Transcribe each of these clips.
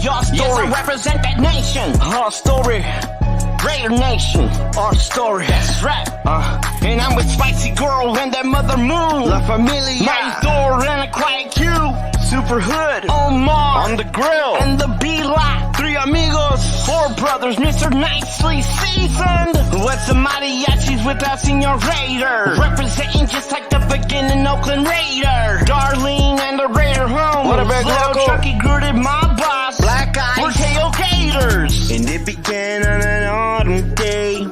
our story. Yes, I represent that nation. Our story. Raider Nation, our story. That's right. And I'm with Spicy Girl and that Mother Moon. La Familia. Mighty Thor and a Quiet Q. Super Hood. Omar. On the grill. And the B-Lot. 3 amigos. 4 brothers. Mr. Nicely Seasoned. What's the mariachis with us in your Raider? Representing just like the beginning Oakland Raider. Darlene and the Raider home. What a big local. Chucky Gruded, my boss. Black Eyes. We're tailgaters. And it began on an autumn day,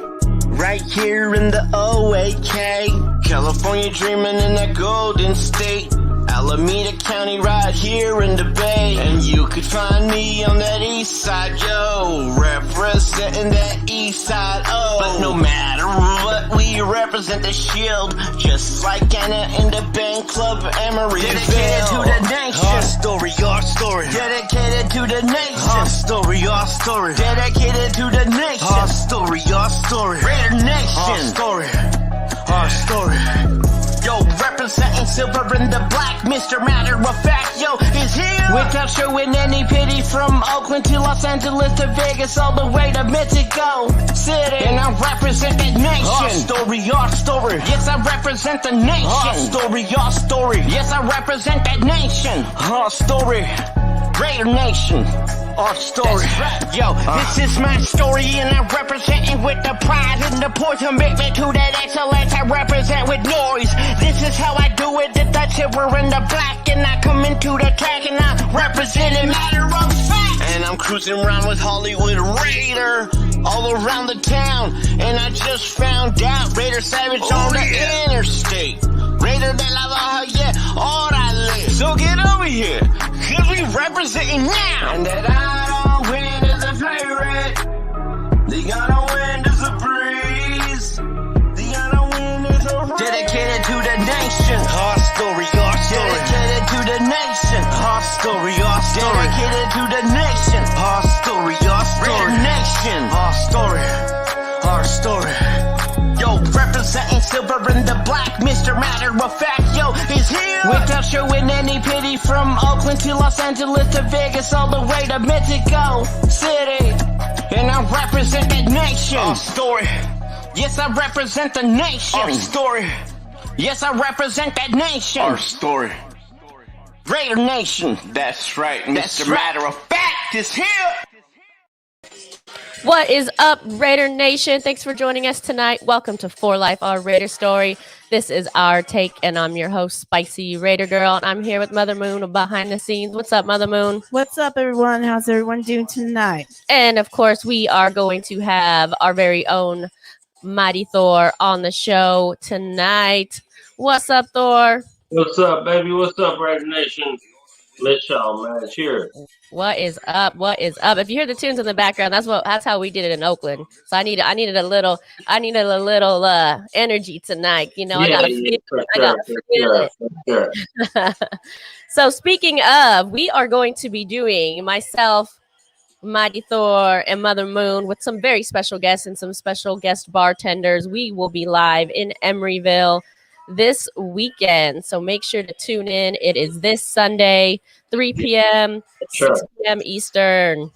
right here in the OAK. California dreaming in that golden state. Alameda County right here in the Bay. And you could find me on that east side, yo, representing that east side, oh. But no matter what, we represent the shield, just like Anna in the band club Emeryville. Dedicated to the nation. Our story, our story. Dedicated to the nation. Our story, our story. Dedicated to the nation. Our story, our story. Raider Nation. Our story, our story. Yo, representing silver and the black, Mr. Matter of Fact, yo, is here. Without showing any pity, from Oakland to Los Angeles to Vegas, all the way to Mexico City. And I represent that nation. Our story, our story. Yes, I represent the nation. Our story, our story. Yes, I represent that nation. Our story. Raider Nation, our story. Right. Yo, this is my story and I represent it with the pride and the poise, commitment to that excellence I represent with noise. This is how I do it, the silver and the black, and I come into the track and I represent it, matter of fact. And I'm cruising around with Hollywood Raider all around the town, and I just found out Raider Savage on the interstate. Raider de la Baja, yeah, orale. So get over here, cause we representing now. And that I don't win is a favorite. The I don't win is a breeze. The I don't win is a race. Dedicated to the nation. Our story, our story. Dedicated to the nation. Our story, our story. Dedicated to the nation. Our story, our story. Raider Nation. Our story, our story. Yo, representing silver and the black, Mr. Matter of Fact, yo, is here. Without showing any pity, from Oakland to Los Angeles to Vegas, all the way to Mexico City. And I represent that nation. Our story. Yes, I represent the nation. Our story. Yes, I represent that nation. Our story. Raider Nation. That's right, Mr. Matter of Fact is here. What is up, Raider Nation? Thanks for joining us tonight. Welcome to For Life, our Raider story. This is our take, and I'm your host, Spicy Raider Girl, and I'm here with Mother Moon behind the scenes. What's up, Mother Moon? What's up, everyone? How's everyone doing tonight? And, of course, we are going to have our very own Mighty Thor on the show tonight. What's up, Thor? What's up, baby? What's up, Raider Nation? Let y'all, man. Cheers. What is up? What is up? If you hear the tunes in the background, that's how we did it in Oakland. So I needed a little energy tonight. You know, Yeah, I gotta feel it. So speaking of, we are going to be doing myself, Mighty Thor, and Mother Moon with some very special guests and some special guest bartenders. We will be live in Emeryville this weekend, so make sure to tune in. It is this Sunday, 3 p.m., 6 p.m. Eastern.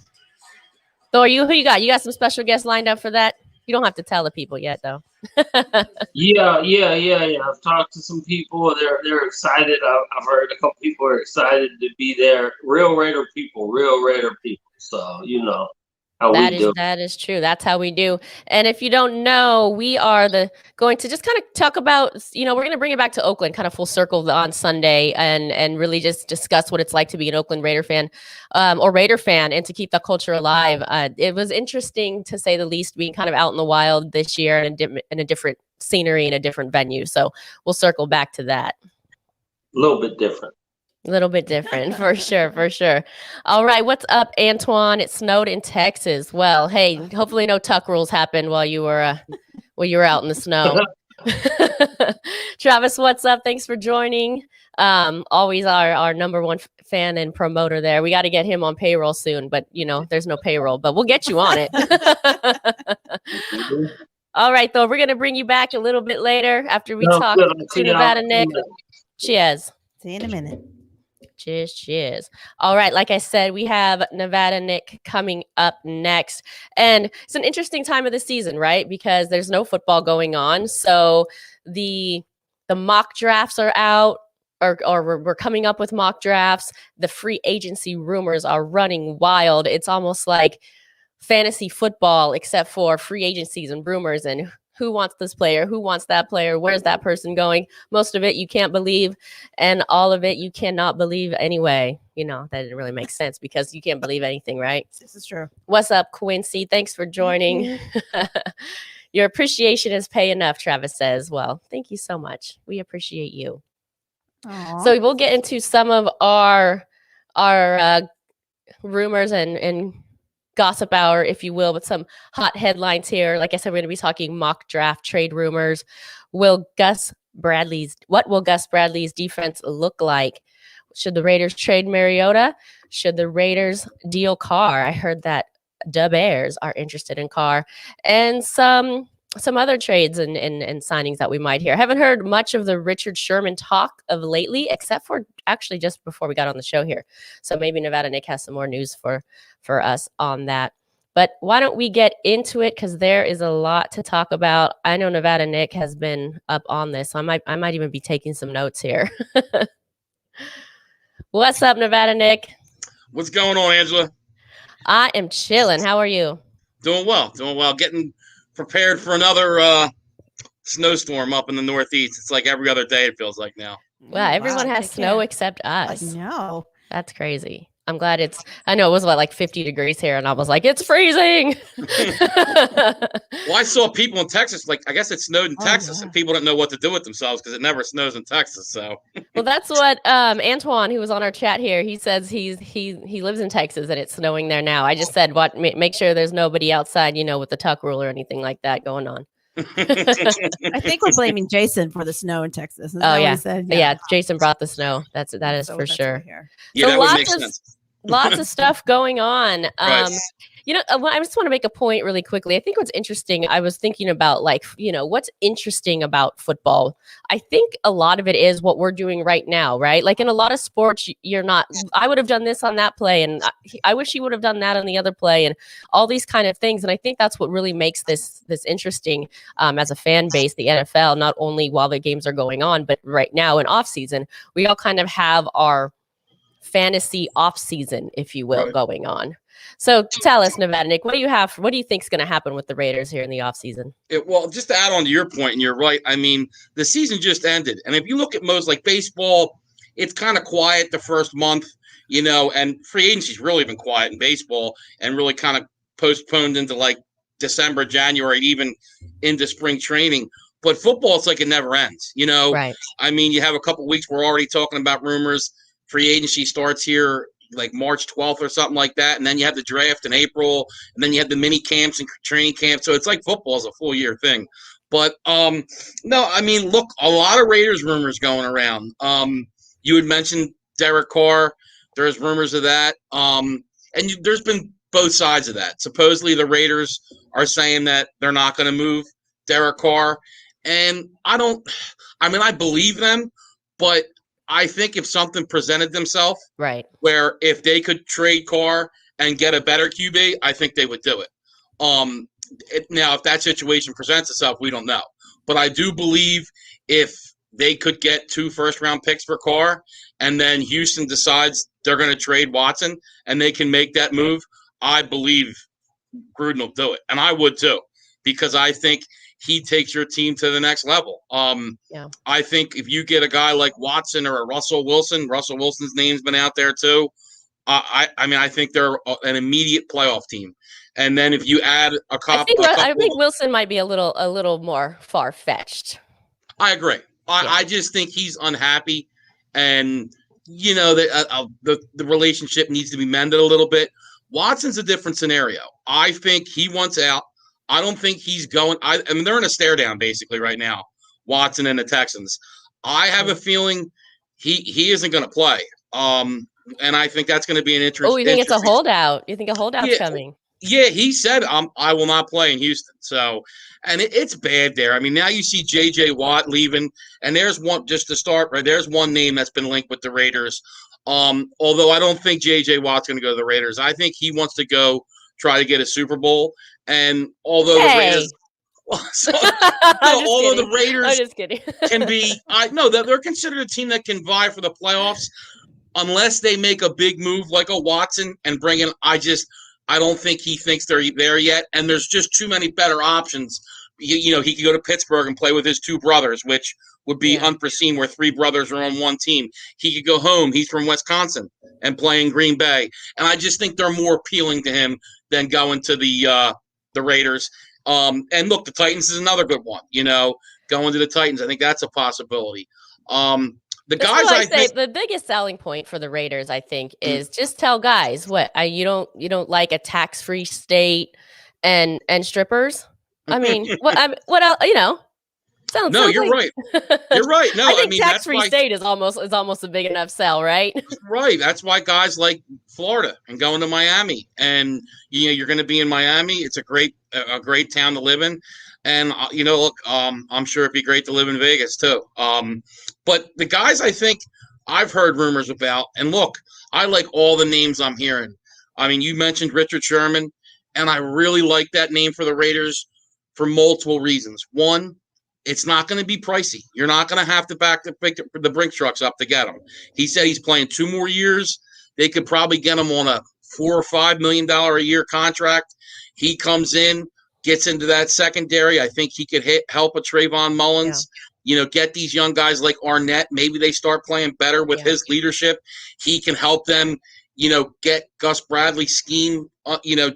Thor, who you got? You got some special guests lined up for that? You don't have to tell the people yet, though. Yeah. I've talked to some people. They're excited. I've heard a couple people are excited to be there. Real Raider people. So, you know. That is true. That's how we do. And if you don't know, we are going to just kind of talk about, we're going to bring it back to Oakland, kind of full circle on Sunday, and really just discuss what it's like to be an Oakland Raider fan, or Raider fan, and to keep the culture alive. It was interesting, to say the least, being kind of out in the wild this year in a different scenery, in a different venue. So we'll circle back to that. A little bit different. For sure. All right, what's up, Antoine? It snowed in Texas. Well, hey, hopefully no tuck rules happened while you were out in the snow. Travis, what's up? Thanks for joining. Always our number one fan and promoter there. We got to get him on payroll soon, but there's no payroll, but we'll get you on it. All right, though, we're gonna bring you back a little bit later after we talk to Nevada Nick. Cheers. See you in a minute. Cheers. All right. Like I said, we have Nevada Nick coming up next. And it's an interesting time of the season, right? Because there's no football going on. So the mock drafts are out, or we're coming up with mock drafts. The free agency rumors are running wild. It's almost like fantasy football, except for free agencies and rumors and who wants this player, who wants that player, where's that person going. Most of it you can't believe, and all of it you cannot believe anyway. You know, that didn't really make sense because you can't believe anything, right? This is true. What's up, Quincy? Thanks for joining. Your appreciation is pay enough, Travis says. Well, thank you so much. We appreciate you. Aww. So we'll get into some of our rumors and gossip hour, if you will, with some hot headlines here. Like I said, we're going to be talking mock draft trade rumors. What will Gus Bradley's defense look like? Should the Raiders trade Mariota? Should the Raiders deal Carr? I heard that the Bears are interested in Carr, and some other trades and signings that we might hear. I haven't heard much of the Richard Sherman talk of lately, except for actually just before we got on the show here. So maybe Nevada Nick has some more news for us on that. But why don't we get into it? Because there is a lot to talk about. I know Nevada Nick has been up on this, so I might even be taking some notes here. What's up, Nevada Nick? What's going on, Angela? I am chilling. How are you? Doing well. Getting prepared for another snowstorm up in the Northeast. It's like every other day, it feels like now. Well, everyone has snow except us. I know. That's crazy. I'm glad I know it was like 50 degrees here, and I was like, it's freezing. Well, I saw people in Texas, like, I guess it snowed in Texas, and people didn't know what to do with themselves because it never snows in Texas. So, well, that's what Antoine, who was on our chat here, he says he lives in Texas and it's snowing there now. I just said, make sure there's nobody outside, with the tuck rule or anything like that going on. I think we're blaming Jason for the snow in Texas. Oh yeah, Jason brought the snow. That is for sure. Yeah, so that would make sense. Lots of stuff going on. Right. I just want to make a point really quickly. I think what's interesting, I was thinking about what's interesting about football. I think a lot of it is what we're doing right now, right? Like in a lot of sports, I would have done this on that play, and I wish he would have done that on the other play, and all these kind of things. And I think that's what really makes this interesting as a fan base, the NFL, not only while the games are going on, but right now in off season, we all kind of have our fantasy off season, if you will, going on. So tell us, Nevada Nick, what do you think is going to happen with the Raiders here in the off season? Well, just to add on to your point, and you're right. I mean, the season just ended, and if you look at most like baseball, it's kind of quiet the first month, and free agency's really been quiet in baseball, and really kind of postponed into like December, January, even into spring training. But football, it's like it never ends. Right. I mean, you have a couple weeks. We're already talking about rumors. Free agency starts here like March 12th or something like that. And then you have the draft in April, and then you have the mini camps and training camps. So it's like football is a full year thing. But no, I mean, look, a lot of Raiders rumors going around. You had mentioned Derek Carr. There's rumors of that. And there's been both sides of that. Supposedly the Raiders are saying that they're not going to move Derek Carr. And I believe them, but I think if something presented themselves, right, where if they could trade Carr and get a better QB, I think they would do it. Now, if that situation presents itself, we don't know. But I do believe if they could get 2 first-round picks for Carr, and then Houston decides they're going to trade Watson, and they can make that move, I believe Gruden will do it. And I would too, because I think he takes your team to the next level. I think if you get a guy like Watson or a Russell Wilson's name's been out there too. I think they're an immediate playoff team. And then if you add a couple, I think Wilson might be a little more far fetched. I agree. I just think he's unhappy, and the relationship needs to be mended a little bit. Watson's a different scenario. I think he wants out. I don't think he's going. I mean, they're in a stare down basically right now, Watson and the Texans. I have a feeling he isn't going to play. And I think that's going to be an interesting. Oh, you think it's a holdout? You think a holdout's coming? Yeah, he said I will not play in Houston. So, and it's bad there. I mean, now you see J.J. Watt leaving, and there's one just to start. Right, there's one name that's been linked with the Raiders. Although I don't think J.J. Watt's going to go to the Raiders. I think he wants to go try to get a Super Bowl. And although the Raiders, although the Raiders can be, they're considered a team that can vie for the playoffs unless they make a big move like a Watson and bring in. I don't think he thinks they're there yet. And there's just too many better options. He could go to Pittsburgh and play with his two brothers, which would be unforeseen where three brothers are on one team. He could go home. He's from Wisconsin and play in Green Bay. And I just think they're more appealing to him than going to the Raiders. And look, the Titans is another good one, going to the Titans. I think that's a possibility. The biggest selling point for the Raiders, I think, is just tell guys you don't like a tax-free state and strippers. I mean, what else? No, you're right. You're right. No, I think tax-free state is almost a big enough sell, right? Right. That's why guys like Florida and going to Miami, and you're going to be in Miami. It's a great town to live in, and look, I'm sure it'd be great to live in Vegas too. But the guys I think I've heard rumors about, and look, I like all the names I'm hearing. I mean, you mentioned Richard Sherman, and I really like that name for the Raiders for multiple reasons. One, it's not going to be pricey. You're not going to have to back the Brinks trucks up to get him. He said he's playing 2 more years. They could probably get him on a $4 or $5 million a year contract. He comes in, gets into that secondary. I think he could help a Trayvon Mullins. Get these young guys like Arnett. Maybe they start playing better with his leadership. He can help them, get Gus Bradley's scheme,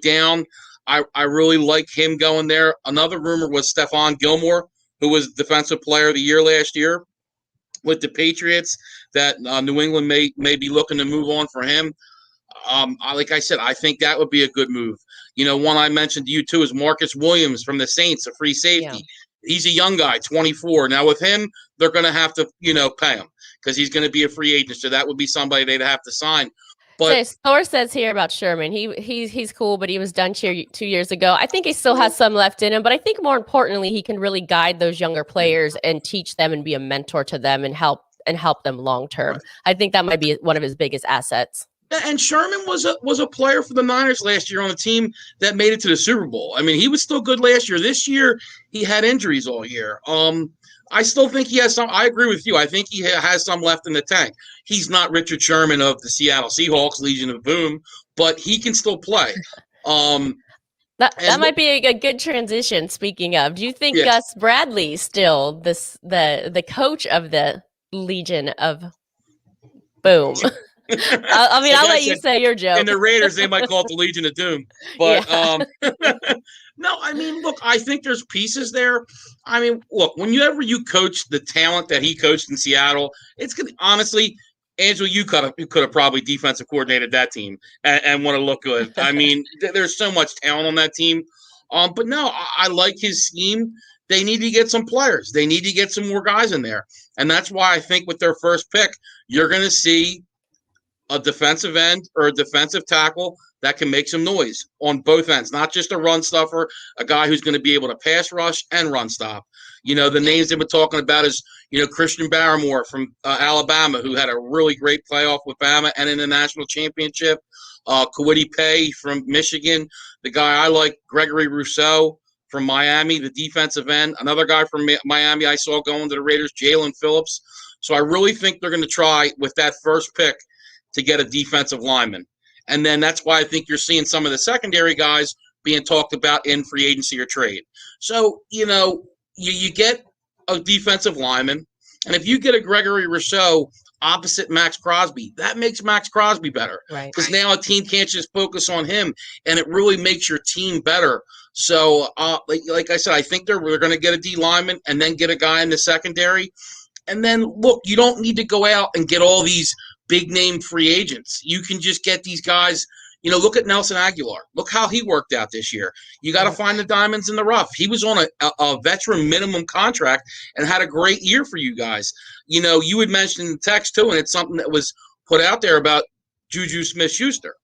down. I really like him going there. Another rumor was Stephon Gilmore, who was Defensive Player of the Year last year with the Patriots, that New England may be looking to move on for him. Like I said, I think that would be a good move. One I mentioned to you too is Marcus Williams from the Saints, a free safety. Yeah. He's a young guy, 24. Now with him, they're going to have to, pay him because he's going to be a free agent. So that would be somebody they'd have to sign. But Thor says here about Sherman, he's cool, but he was done 2 years ago. I think he still has some left in him, but I think more importantly, he can really guide those younger players and teach them and be a mentor to them and help them long term. Right. I think that might be one of his biggest assets. And Sherman was a player for the Niners last year on a team that made it to the Super Bowl. I mean, he was still good last year. This year, he had injuries all year. I still think he has some. I agree with you. I think he has some left in the tank. He's not Richard Sherman of the Seattle Seahawks, Legion of Boom, but he can still play. That might be a good transition. Speaking of, do you think Gus Bradley still the coach of the Legion of Boom? I'll let you say your joke. And the Raiders, they might call it the Legion of Doom. But no, I mean, look, I think there's pieces there. I mean, look, whenever you coach the talent that he coached in Seattle, it's going to, honestly, Angelo, you could have probably defensive coordinated that team and want to look good. I mean, there's so much talent on that team. But no, I like his scheme. They need to get some players. They need to get some more guys in there. And that's why I think with their first pick, you're going to see a defensive end or a defensive tackle that can make some noise on both ends, not just a run stuffer, a guy who's going to be able to pass rush and run stop. The names they've been talking about is, Christian Barmore from Alabama, who had a really great playoff with Bama and in the national championship. Kwity Paye from Michigan. The guy I like, Gregory Rousseau from Miami, the defensive end. Another guy from Miami I saw going to the Raiders, Jalen Phillips. So I really think they're going to try with that first pick to get a defensive lineman. And then that's why I think you're seeing some of the secondary guys being talked about in free agency or trade. So, you get a defensive lineman, and if you get a Gregory Rousseau opposite Max Crosby, that makes Max Crosby better. Right. Because now a team can't just focus on him, and it really makes your team better. So, like I said, I think they're going to get a D lineman and then get a guy in the secondary. And then, look, you don't need to go out and get all these big-name free agents. You can just get these guys. Look at Nelson Aguilar. Look how he worked out this year. You got to find the diamonds in the rough. He was on a veteran minimum contract and had a great year for you guys. You had mentioned in the text, too, and it's something that was put out there about JuJu Smith-Schuster.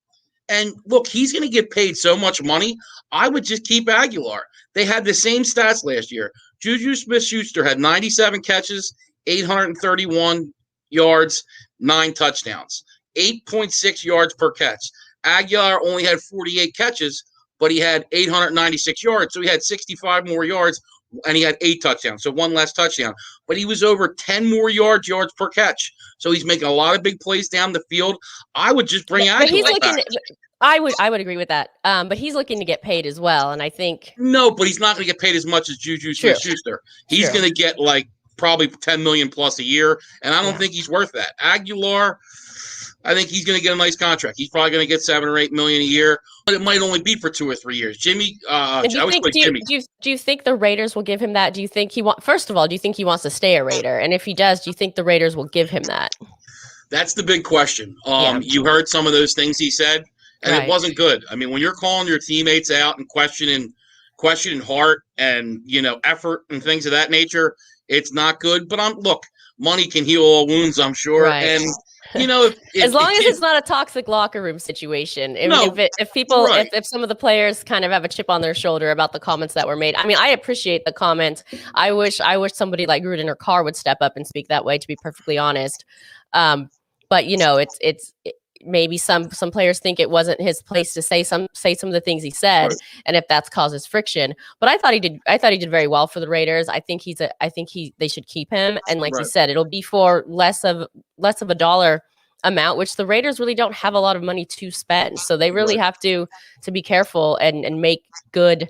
And, look, he's going to get paid so much money. I would just keep Aguilar. They had the same stats last year. JuJu Smith-Schuster had 97 catches, 831 yards, 9 touchdowns. 8.6 yards per catch. Aguilar only had 48 catches, but he had 896 yards. So he had 65 more yards, and he had 8 touchdowns. So 1 less touchdown. But he was over 10 more yards per catch. So he's making a lot of big plays down the field. I would just bring Aguilar but he's looking. back. I would agree with that. But he's looking to get paid as well, and I think no, but he's not going to get paid as much as JuJu Smith-Schuster. He's going to get like probably 10 million plus a year, and I don't think he's worth that. Aguilar, I think he's going to get a nice contract. He's probably going to get 7 or 8 million a year, but it might only be for 2 or 3 years. Jimmy, do you think the Raiders will give him that? Do you think first of all, do you think he wants to stay a Raider? And if he does, do you think the Raiders will give him that? That's the big question. You heard some of those things he said, and it wasn't good. I mean, when you're calling your teammates out and questioning heart and, effort and things of that nature, it's not good. But look, money can heal all wounds, I'm sure. Right. And as long as it's not a toxic locker room situation. If some of the players kind of have a chip on their shoulder about the comments that were made. I mean, I appreciate the comments. I wish somebody like Gruden or Carr would step up and speak that way, to be perfectly honest. But it's maybe some players think it wasn't his place to say some of the things he said, right. And if that's causes friction. But I thought he did very well for the Raiders. I think they should keep him. And like you said, it'll be for less of a dollar amount, which the Raiders really don't have a lot of money to spend. So they really have to be careful and make good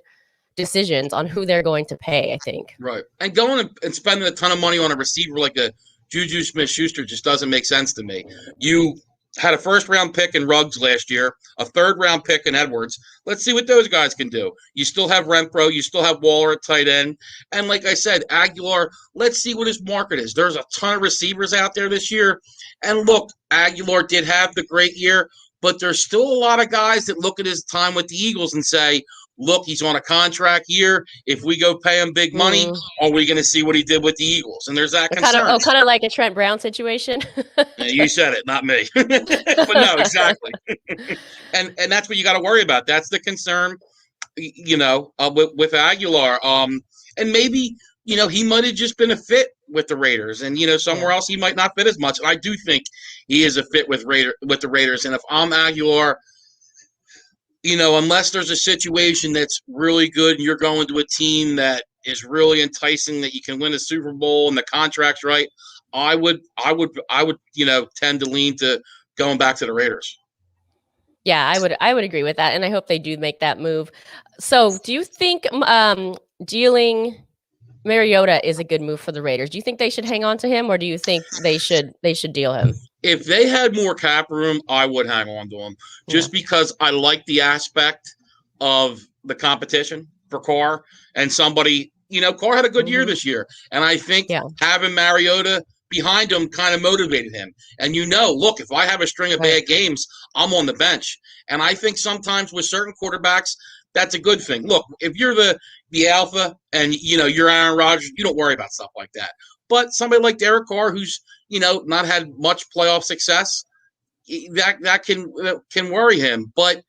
decisions on who they're going to pay, I think. Right. And going and spending a ton of money on a receiver like a JuJu Smith-Schuster just doesn't make sense to me. You had a first-round pick in Ruggs last year, a third-round pick in Edwards. Let's see what those guys can do. You still have Renfro. You still have Waller at tight end. And like I said, Aguilar, let's see what his market is. There's a ton of receivers out there this year. And look, Aguilar did have the great year, but there's still a lot of guys that look at his time with the Eagles and say, look, he's on a contract year. If we go pay him big money, are we going to see what he did with the Eagles? And there's that concern. Kind of like a Trent Brown situation. You said it, not me. But no, exactly. and that's what you got to worry about. That's the concern, with Aguilar. And maybe, he might have just been a fit with the Raiders, and somewhere else he might not fit as much. And I do think he is a fit with the Raiders. And if I'm Aguilar, unless there's a situation that's really good and you're going to a team that is really enticing that you can win a Super Bowl and the contract's right, I would tend to lean to going back to the Raiders. Yeah, I would agree with that, and I hope they do make that move. So, do you think dealing Mariota is a good move for the Raiders? Do you think they should hang on to him, or do you think they should deal him? If they had more cap room, I would hang on to him just because I like the aspect of the competition for Carr and somebody, Carr had a good year this year. And I think having Mariota behind him kind of motivated him. And look, if I have a string of bad games, I'm on the bench. And I think sometimes with certain quarterbacks, that's a good thing. Look, if you're the alpha and, you're Aaron Rodgers, you don't worry about stuff like that. But somebody like Derek Carr, who's, not had much playoff success, that can worry him. But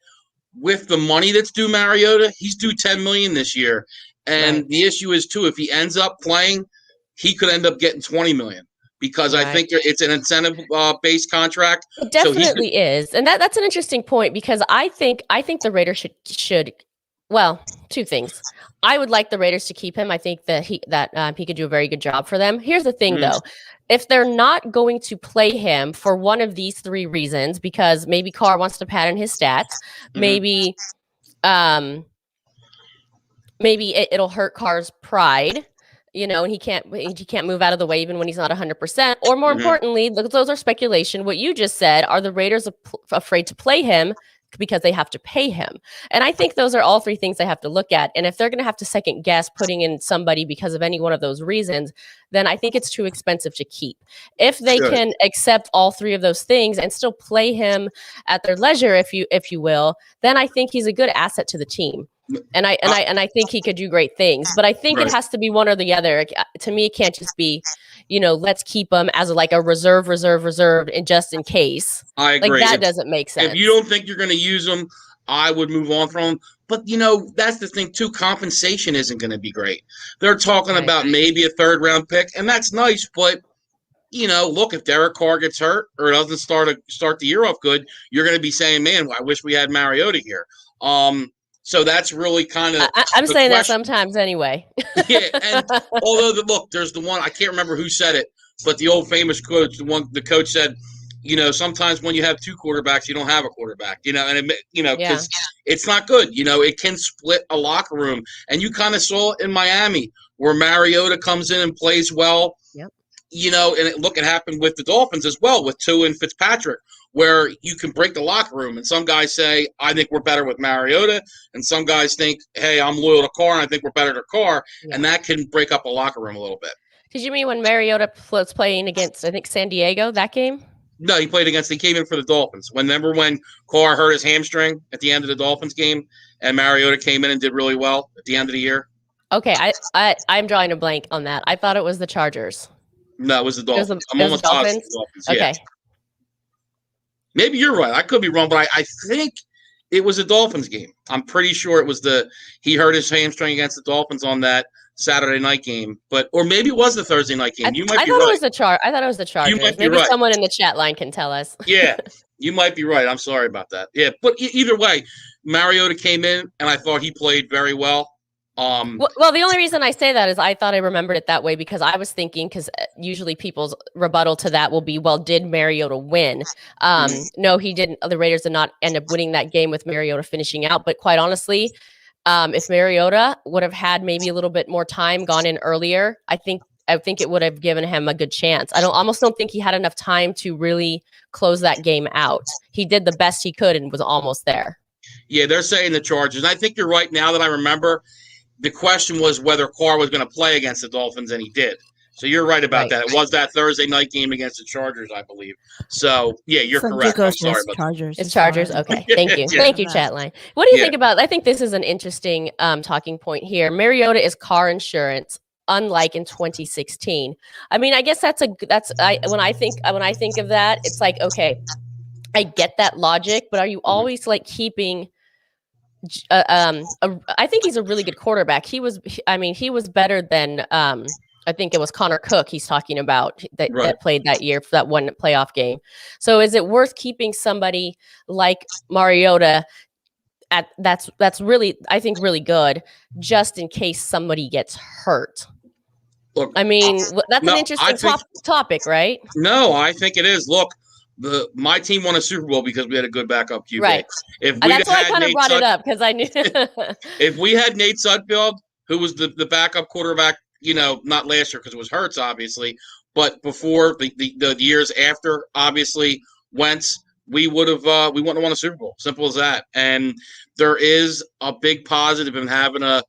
with the money that's due Mariota, he's due $10 million this year. And the issue is, too, if he ends up playing, he could end up getting $20 million because I think it's an incentive-based contract. It definitely is. And that's an interesting point because I think the Raiders should well, two things. I would like the Raiders to keep him. I think that he could do a very good job for them. Here's the thing, though. If they're not going to play him for one of these 3 reasons, because maybe Carr wants to pad in his stats, maybe it'll hurt Carr's pride, and he can't move out of the way even when he's not 100%. Or more importantly, those are speculation. What you just said, are the Raiders afraid to play him because they have to pay him? And I think those are all 3 things they have to look at. And if they're going to have to second guess putting in somebody because of any one of those reasons, then I think it's too expensive to keep. If they can accept all 3 of those things and still play him at their leisure, if you will, then I think he's a good asset to the team. And I think he could do great things, but I think it has to be one or the other. To me, it can't just be, let's keep him as a reserve, and just in case. I agree. That doesn't make sense. If you don't think you're going to use him, I would move on from him. But that's the thing too. Compensation isn't going to be great. They're talking about maybe a 3rd round pick, and that's nice, but look, if Derek Carr gets hurt or doesn't start the year off good, you're going to be saying, man, I wish we had Mariota here. So that's really kind of I'm saying question. that sometimes anyway. Yeah, and although there's the one, I can't remember who said it, but the old famous coach, the coach said, sometimes when you have two quarterbacks, you don't have a quarterback, and because it's not good. It can split a locker room, and you kind of saw it in Miami where Mariota comes in and plays well. Yep. And it happened with the Dolphins as well with Tua and Fitzpatrick, where you can break the locker room. And some guys say, I think we're better with Mariota. And some guys think, hey, I'm loyal to Carr, and I think we're better to Carr. Yeah. And that can break up a locker room a little bit. Did you mean when Mariota was playing against, I think, San Diego, that game? No, he came in for the Dolphins. Remember when Carr hurt his hamstring at the end of the Dolphins game, and Mariota came in and did really well at the end of the year? Okay, I'm drawing a blank on that. I thought it was the Chargers. No, it was the Dolphins. I'm almost positive. Okay. Yeah. Maybe you're right. I could be wrong, but I think it was a Dolphins game. I'm pretty sure it was he hurt his hamstring against the Dolphins on that Saturday night game, or maybe it was the Thursday night game. You might be right. I thought it was the Chargers. You might be maybe right. Someone in the chat line can tell us. Yeah, you might be right. I'm sorry about that. Yeah, but either way, Mariota came in, and I thought he played very well. Well, the only reason I say that is I thought I remembered it that way because I was thinking, because usually people's rebuttal to that will be, well, did Mariota win? No, he didn't. The Raiders did not end up winning that game with Mariota finishing out. But quite honestly, if Mariota would have had maybe a little bit more time, gone in earlier, I think it would have given him a good chance. I almost don't think he had enough time to really close that game out. He did the best he could and was almost there. Yeah, they're saying the Chargers. And I think you're right now that I remember. The question was whether Carr was going to play against the Dolphins, and he did. So you're right about that. It was that Thursday night game against the Chargers, I believe. So, yeah, you're correct. I'm sorry about Chargers. It's Chargers. Okay. Thank you. Thank you, chat line. What do you think about, I think this is an interesting talking point here. Mariota is car insurance, unlike in 2016. I mean, I guess when I think of that, it's like, okay, I get that logic, but are you always like keeping I think he's a really good quarterback. He was better than I think it was Connor Cook he's talking about that played that year for that one playoff game. So is it worth keeping somebody like Mariota that's really, I think, really good just in case somebody gets hurt? Look, I mean, that's an interesting topic, right? No, I think it is. Look, my team won a Super Bowl because we had a good backup QB. Right. That's why I kind of brought it up because I knew. If we had Nate Sudfeld, who was the backup quarterback, not last year because it was Hurts, obviously, but before the years after, obviously, Wentz, we wouldn't have won a Super Bowl. Simple as that. And there is a big positive in having a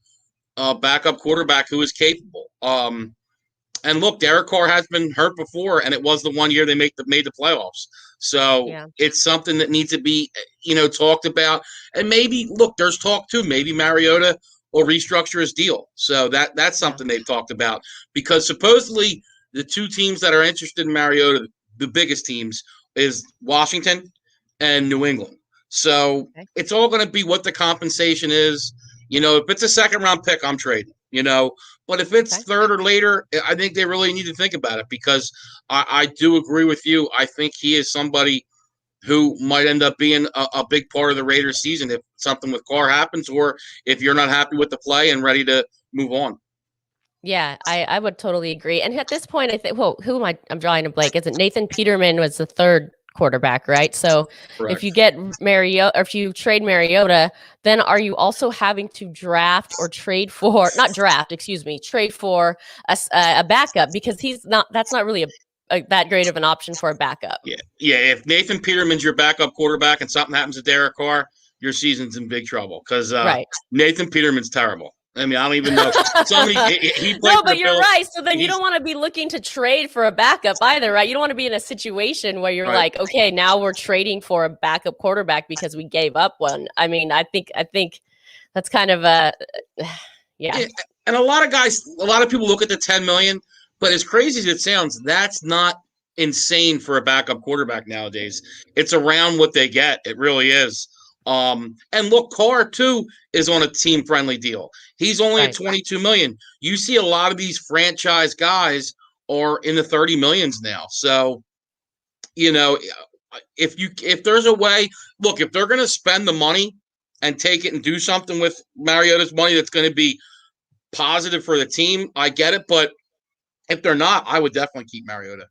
backup quarterback who is capable. And look, Derek Carr has been hurt before, and it was the one year they made the playoffs. So It's something that needs to be, talked about. And maybe, look, there's talk too. Maybe Mariota will restructure his deal. So that's something they've talked about. Because supposedly the two teams that are interested in Mariota, the biggest teams, is Washington and New England. So It's all going to be what the compensation is. If it's a second-round pick, I'm trading. But if it's third or later, I think they really need to think about it because I do agree with you. I think he is somebody who might end up being a big part of the Raiders season if something with Carr happens or if you're not happy with the play and ready to move on. Yeah, I would totally agree. And at this point, I think, who am I? I'm drawing a blank. Is it Nathan Peterman was the third quarterback, right? So Correct. If you get Mariota, or if you trade Mariota, then are you also having to trade for a backup because that's not really that great of an option for a backup. Yeah. If Nathan Peterman's your backup quarterback and something happens to Derek Carr, your season's in big trouble because Nathan Peterman's terrible. I mean, I don't even know. He no, but you're right. So then you don't want to be looking to trade for a backup either, right? You don't want to be in a situation where you're like, okay, now we're trading for a backup quarterback because we gave up one. I mean, I think that's kind of yeah. And a lot of people look at the $10 million, but as crazy as it sounds, that's not insane for a backup quarterback nowadays. It's around what they get. It really is. And look, Carr too is on a team-friendly deal. He's only at $22 million. You see a lot of these franchise guys are in the 30 millions now. So, if there's a way, look, if they're going to spend the money and take it and do something with Mariota's money that's going to be positive for the team, I get it. But if they're not, I would definitely keep Mariota.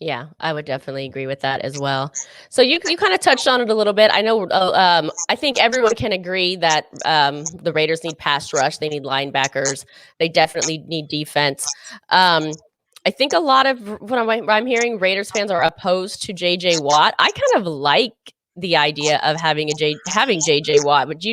Yeah, I would definitely agree with that as well. So you kind of touched on it a little bit. I know. I think everyone can agree that the Raiders need pass rush. They need linebackers. They definitely need defense. I think a lot of what I'm hearing, Raiders fans are opposed to JJ Watt. I kind of like the idea of having JJ Watt. But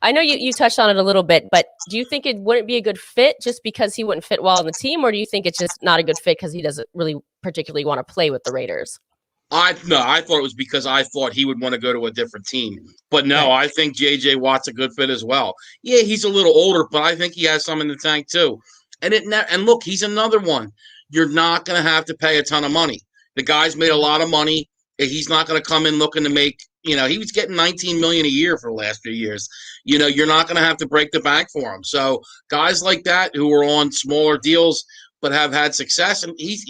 I know you touched on it a little bit, but do you think it wouldn't be a good fit just because he wouldn't fit well on the team, or do you think it's just not a good fit because he doesn't really particularly want to play with the Raiders? I thought it was because I thought he would want to go to a different team. But no, right. I think JJ Watt's a good fit as well. Yeah, he's a little older, but I think he has some in the tank too. And look, he's another one. You're not going to have to pay a ton of money. The guy's made a lot of money. He's not going to come in looking to make, he was getting $19 million a year for the last few years. You're not going to have to break the bank for him. So guys like that who are on smaller deals but have had success, and he's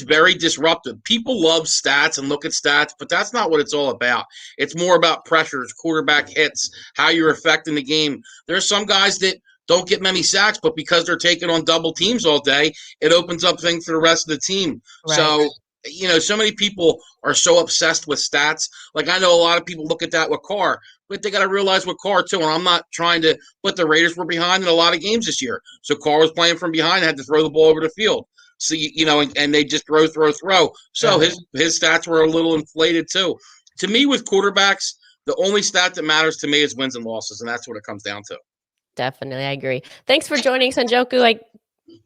very disruptive. People love stats and look at stats, but that's not what it's all about. It's more about pressures, quarterback hits, how you're affecting the game. There's some guys that don't get many sacks, but because they're taking on double teams all day, it opens up things for the rest of the team. Right. So, so many people are so obsessed with stats. Like, I know a lot of people look at that with Carr, but they got to realize with Carr too, and I'm not trying to, but the Raiders were behind in a lot of games this year. So Carr was playing from behind and had to throw the ball over the field. So, and they just throw. So his stats were a little inflated too. To me, with quarterbacks, the only stat that matters to me is wins and losses, and that's what it comes down to. Definitely, I agree. Thanks for joining, Sanjoku. I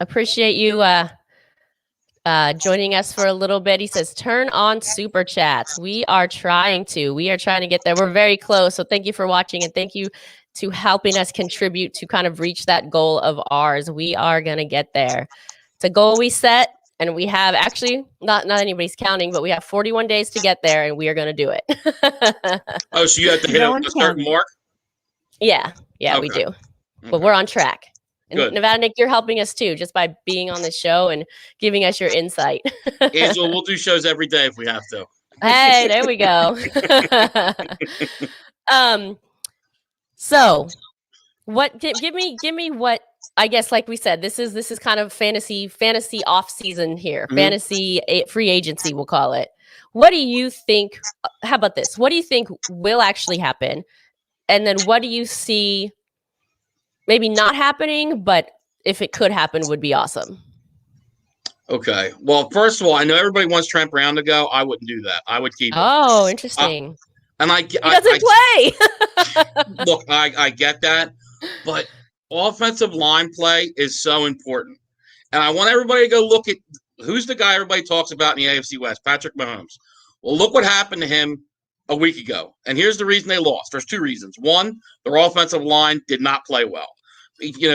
appreciate you joining us for a little bit. He says, turn on super chats. We are trying to get there. We're very close. So thank you for watching, and thank you to helping us contribute to kind of reach that goal of ours. We are going to get there. It's a goal we set, and we have actually not anybody's counting, but we have 41 days to get there, and we are going to do it. Oh, so you have to hit a certain mark? Yeah, okay. We do. But we're on track. And good. Nevada Nick, you're helping us too, just by being on the show and giving us your insight. Angela, we'll do shows every day if we have to. Hey, there we go. So give me what, I guess, like we said, this is kind of fantasy off season here, fantasy free agency, we'll call it. What do you think? How about this? What do you think will actually happen? And then what do you see maybe not happening, but if it could happen, would be awesome? Okay. Well, first of all, I know everybody wants Trent Brown to go. I wouldn't do that. I would keep him. Oh, interesting. And he doesn't play. Look, I get that, but offensive line play is so important. And I want everybody to go look at who's the guy everybody talks about in the AFC West, Patrick Mahomes. Well, look what happened to him a week ago. And here's the reason they lost. There's two reasons. One, their offensive line did not play well.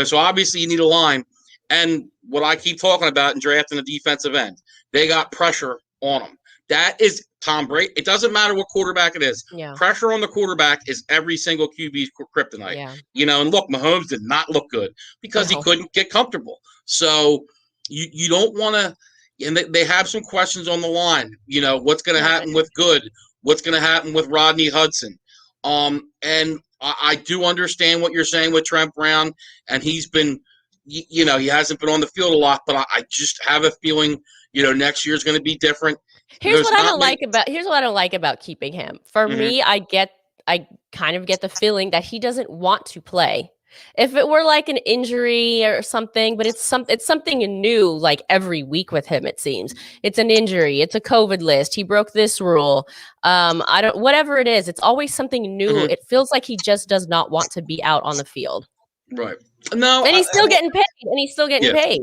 So obviously you need a line. And what I keep talking about in drafting the defensive end, they got pressure on them. That is Tom Brady. It doesn't matter what quarterback it is. Yeah. Pressure on the quarterback is every single QB's kryptonite. Yeah. And look, Mahomes did not look good because he couldn't get comfortable. So you don't want to, and they have some questions on the line. What's going to happen with Good? What's going to happen with Rodney Hudson? And I do understand what you're saying with Trent Brown, and he's been, he hasn't been on the field a lot, but I just have a feeling, next year is going to be different. Here's what I don't like about keeping him. For me, I kind of get the feeling that he doesn't want to play. If it were like an injury or something, but it's something new, like every week with him, it seems. It's an injury, it's a COVID list, he broke this rule. Whatever it is, it's always something new. It feels like he just does not want to be out on the field. Right. No. And he's still getting paid.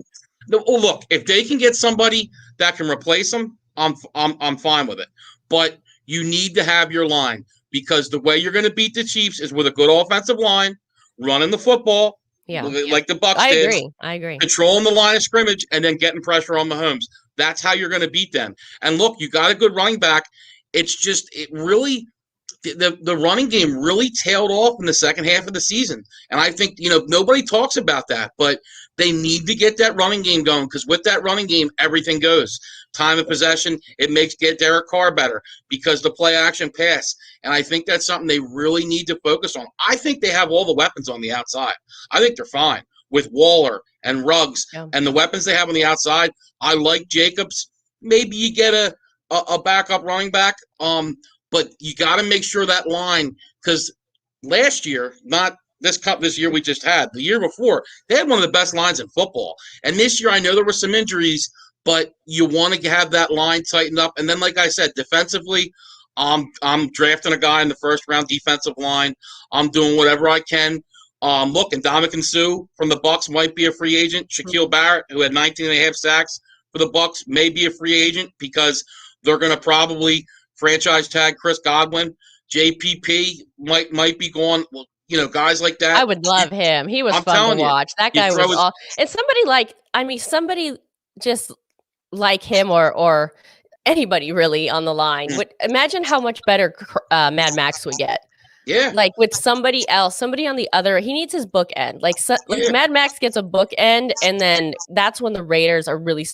No, look, if they can get somebody that can replace him, I'm fine with it. But you need to have your line, because the way you're going to beat the Chiefs is with a good offensive line, running the football, like the Bucs did. I agree. Controlling the line of scrimmage and then getting pressure on Mahomes. That's how you're going to beat them. And look, you got a good running back. It's just the running game really tailed off in the second half of the season. And I think, nobody talks about that, but They need to get that running game going because with that running game, everything goes. Time of possession, it makes get Derek Carr better because the play action pass. And I think that's something they really need to focus on. I think they have all the weapons on the outside. I think they're fine with Waller and Ruggs and the weapons they have on the outside. I like Jacobs. Maybe you get a backup running back, but you got to make sure that line because last year, not this year we just had, the year before, they had one of the best lines in football. And this year, I know there were some injuries, but you want to have that line tightened up. And then, like I said, defensively, I'm drafting a guy in the first round defensive line. I'm doing whatever I can. Look, Ndamukong Suh from the Bucs might be a free agent. Shaquille Barrett, who had 19.5 sacks for the Bucs, may be a free agent because they're going to probably franchise tag Chris Godwin. JPP might be gone. Well, guys like that. I would love him. He was fun to watch. That guy was awesome. And somebody just like him or anybody really on the line. Imagine how much better Mad Max would get. Yeah. Like with somebody else, somebody on the other, he needs his bookend. Like Mad Max gets a bookend, and then that's when the Raiders are really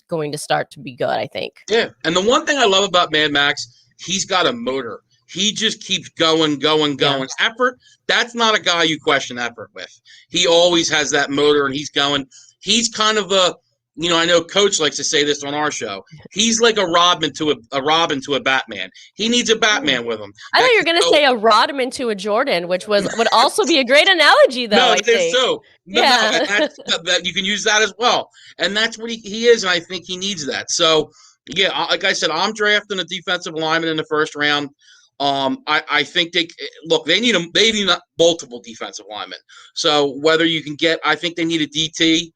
going to start to be good, I think. Yeah. And the one thing I love about Mad Max, he's got a motor. He just keeps going. Yeah. Effort, that's not a guy you question effort with. He always has that motor, and he's going. He's kind of I know Coach likes to say this on our show. He's like a Robin to a Batman. He needs a Batman with him. I thought you were going to say a Rodman to a Jordan, which would also be a great analogy, though. No, it is so. That you can use that as well, and that's what he is, and I think he needs that. So, yeah, like I said, I'm drafting a defensive lineman in the first round. I think they need multiple defensive linemen. So whether you can I think they need a DT,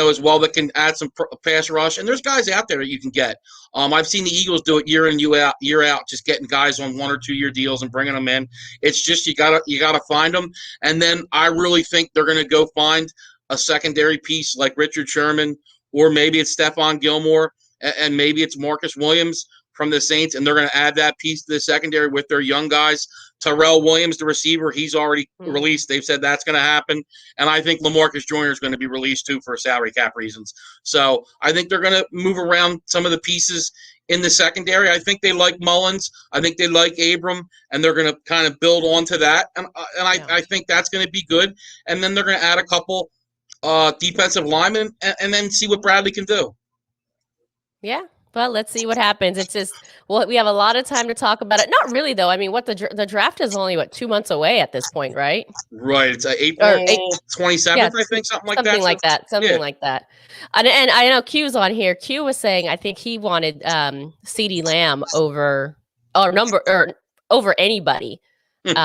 as well that can add some pass rush. And there's guys out there that you can get. I've seen the Eagles do it year in, year out, just getting guys on 1 or 2 year deals and bringing them in. It's just you gotta find them. And then I really think they're gonna go find a secondary piece like Richard Sherman, or maybe it's Stephon Gilmore, and maybe it's Marcus Williams from the Saints, and they're going to add that piece to the secondary with their young guys. Terrell Williams, the receiver, he's already released. They've said that's going to happen. And I think LaMarcus Joyner is going to be released too for salary cap reasons. So I think they're going to move around some of the pieces in the secondary. I think they like Mullins. I think they like Abram, and they're going to kind of build onto that. And I think that's going to be good. And then they're going to add a couple defensive linemen and then see what Bradley can do. Yeah. Well, let's see what happens. It's just, we have a lot of time to talk about it. Not really, though. I mean, the draft is only, 2 months away at this point, right? Right. It's April 27th, I think, something like that. Something like that. And I know Q's on here. Q was saying, I think he wanted CeeDee Lamb over anybody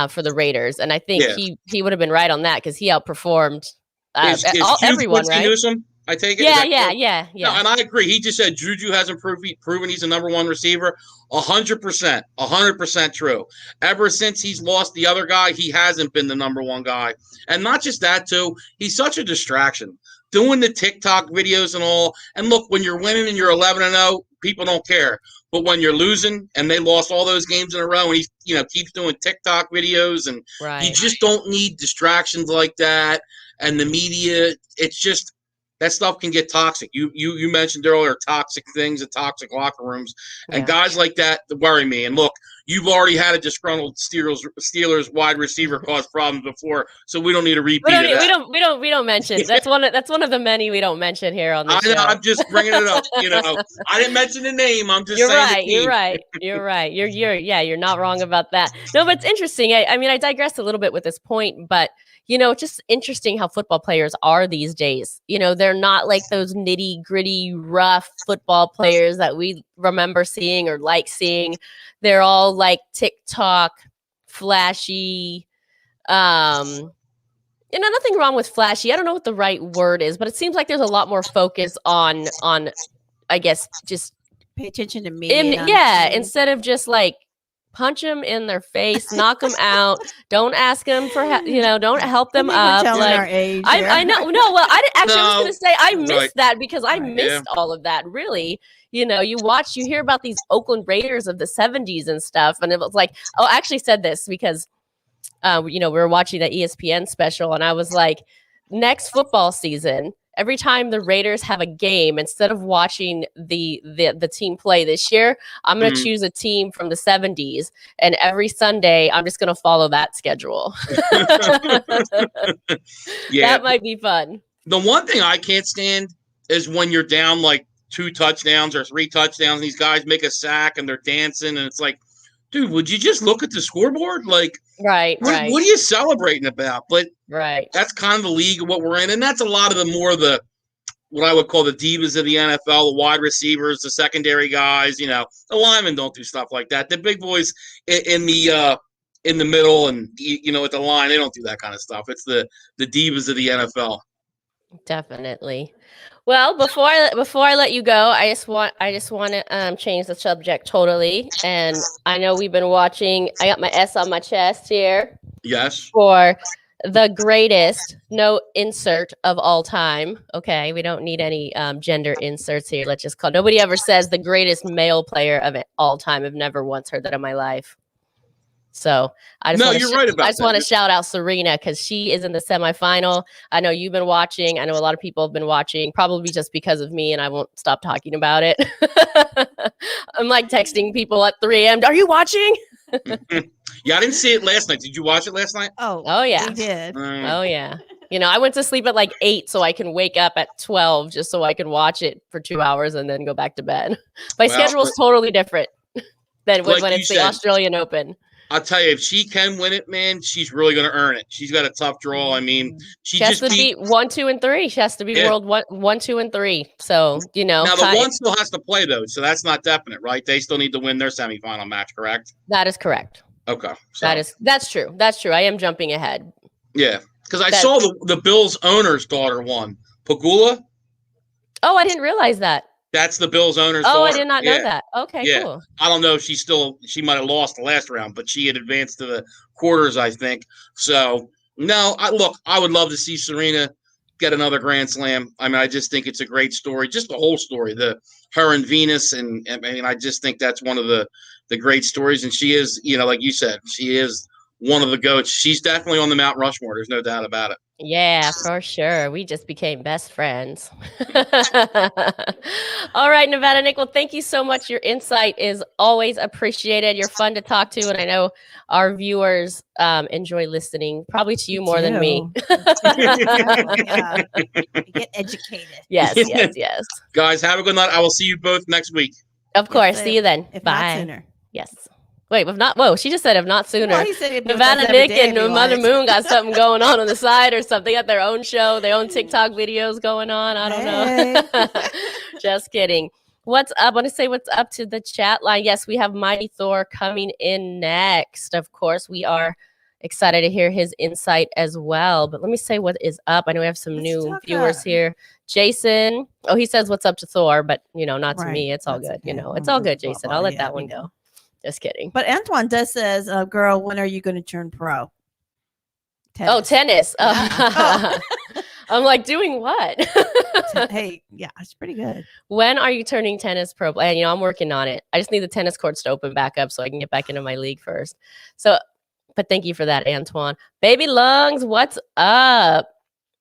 for the Raiders. And I think he would have been right on that because he outperformed everyone, right? Newsome? I take it. Yeah. No, and I agree. He just said JuJu hasn't proven he's the number one receiver. 100% true. Ever since he's lost the other guy, he hasn't been the number one guy. And not just that, too. He's such a distraction. Doing the TikTok videos and all. And look, when you're winning and you're 11-0, people don't care. But when you're losing and they lost all those games in a row, and he keeps doing TikTok videos, and you just don't need distractions like that. And the media, it's just. That stuff can get toxic. You mentioned earlier toxic things and toxic locker rooms, and guys like that worry me. And look, you've already had a disgruntled Steelers wide receiver cause problems before, so we don't need to repeat it. We don't mention. That's one of the many we don't mention here on the show. I'm just bringing it up. I didn't mention the name. I'm just saying. You're right. You're not wrong about that. No, but it's interesting. I mean, I digressed a little bit with this point, but. It's just interesting how football players are these days. They're not like those nitty gritty, rough football players that we remember seeing or like seeing. They're all like TikTok, flashy. Nothing wrong with flashy. I don't know what the right word is, but it seems like there's a lot more focus on I guess, just pay attention to me. Instead of just like, punch them in their face, knock them out. Don't ask them for, don't help them up. Like, our age I know. No, well, I was going to say I missed that because I missed all of that. Really, you hear about these Oakland Raiders of the 70s and stuff, and it was like, I actually said this because, we were watching the ESPN special, and I was like, next football season, every time the Raiders have a game, instead of watching the team play this year, I'm going to choose a team from the 70s. And every Sunday, I'm just going to follow that schedule. Yeah. That might be fun. The one thing I can't stand is when you're down like 2 touchdowns or 3 touchdowns, and these guys make a sack and they're dancing, and it's like, dude, would you just look at the scoreboard? Like, right. What are you celebrating about? But that's kind of the league of what we're in, and that's a lot of the what I would call the divas of the NFL, the wide receivers, the secondary guys. You know, the linemen don't do stuff like that. The big boys in the middle and at the line, they don't do that kind of stuff. It's the divas of the NFL. Definitely. Well, before I let you go, I just want to change the subject totally. And I know we've been watching. I got my S on my chest here. Yes. For the greatest, no insert of all time. Okay, we don't need any gender inserts here. Let's just call. Nobody ever says the greatest male player of all time. I've never once heard that in my life. So I just want to shout out Serena because she is in the semifinal. I know you've been watching. I know a lot of people have been watching, probably just because of me, and I won't stop talking about it. I'm like texting people at 3 a.m. Are you watching? Yeah, I didn't see it last night. Did you watch it last night? Oh yeah, we did. Oh yeah. I went to sleep at like 8 so I can wake up at 12 just so I can watch it for 2 hours and then go back to bed. My schedule is totally different than when it's the Australian Open. I'll tell you, if she can win it, man, she's really going to earn it. She's got a tough draw. I mean, she has to beat 1, 2, and 3. She has to be world 1, 2, and 3. So, Now, the one still has to play, though, so that's not definite, right? They still need to win their semifinal match, correct? That is correct. Okay. So. That's true. That's true. I am jumping ahead. Yeah, because I saw the Bills' owner's daughter won. Pagula? Oh, I didn't realize that. That's the Bills' owner's daughter. Oh, I did not know that. Okay, cool. I don't know if she might have lost the last round, but she had advanced to the quarters, I think. So, no, I would love to see Serena get another Grand Slam. I mean, I just think it's a great story. Just the whole story, her and Venus, and I mean, I just think that's one of the great stories. And she is, like you said, she is one of the GOATs. She's definitely on the Mount Rushmore. There's no doubt about it. Yeah, for sure. We just became best friends. All right, Nevada Nick. Well, thank you so much. Your insight is always appreciated. You're fun to talk to, and I know our viewers enjoy listening, probably to you more than me. Yeah. Get educated. Yes. Guys, have a good night. I will see you both next week. Of course. See you then. If Bye. not sooner. Yes. Wait, if not, whoa, she just said if not sooner. Well, he said Nevada Nick and Mother Moon got something going on the side or something. They got their own show, their own TikTok videos going on. I don't know. Just kidding. What's up? I want to say what's up to the chat line. Yes, we have Mighty Thor coming in next. Of course, we are excited to hear his insight as well. But let me say what is up. I know we have some new viewers here. Jason. Oh, he says what's up to Thor, but not to me. It's all good. Okay. It's all good, Jason. I'll let that one go. Just kidding. But Antoine does says, girl, when are you going to turn pro? Tennis. Oh, tennis. Yeah. I'm like, doing what? Hey, yeah, it's pretty good. When are you turning tennis pro? And, I'm working on it. I just need the tennis courts to open back up so I can get back into my league first. So, but thank you for that, Antoine. Baby Lungs, what's up?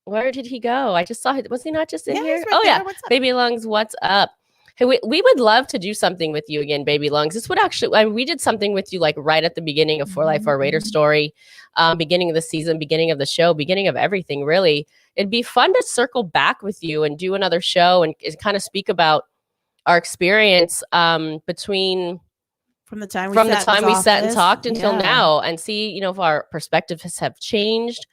Where did he go? I just saw him. Was he not just in here? Right there. Yeah. Baby Lungs, what's up? Hey, we would love to do something with you again, Baby Lungs. This would actually, we did something with you like right at the beginning of For Life, Our Raider Story, beginning of the season, beginning of the show, beginning of everything, really. It'd be fun to circle back with you and do another show and kind of speak about our experience between from the time we sat and talked until now, and see, if our perspectives have changed.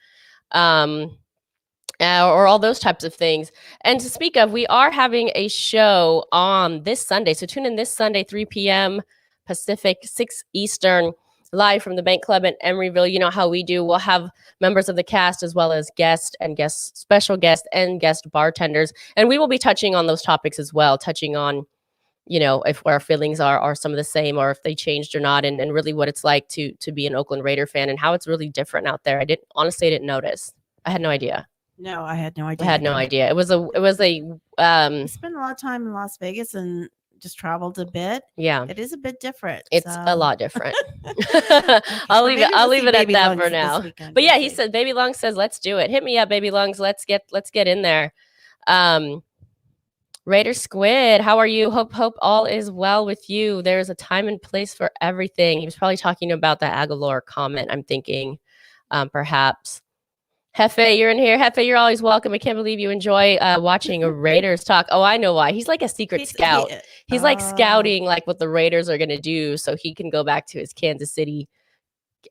Or all those types of things. And to speak of, we are having a show on this Sunday. So tune in this Sunday, 3 p.m. Pacific, 6 Eastern, live from the Bank Club in Emeryville. You know how we do. We'll have members of the cast as well as special guests and guest bartenders. And we will be touching on those topics as well, touching on, if our feelings are some of the same or if they changed or not, and really what it's like to be an Oakland Raider fan and how it's really different out there. I didn't notice. I had no idea. No, I had no idea. I had no idea. It was a spent a lot of time in Las Vegas and just traveled a bit. Yeah. It is a bit different. It's a lot different. I'll leave it at that for now. But yeah, he said Baby Lungs says let's do it. Hit me up, Baby Lungs. Let's get in there. Raider Squid, how are you? Hope all is well with you. There's a time and place for everything. He was probably talking about the Aguilar comment, I'm thinking, perhaps. Hefe, you're in here. Hefe, you're always welcome. I can't believe you enjoy watching a Raiders talk. Oh, I know why. He's like a secret scout. He's like scouting like what the Raiders are going to do so he can go back to his Kansas City.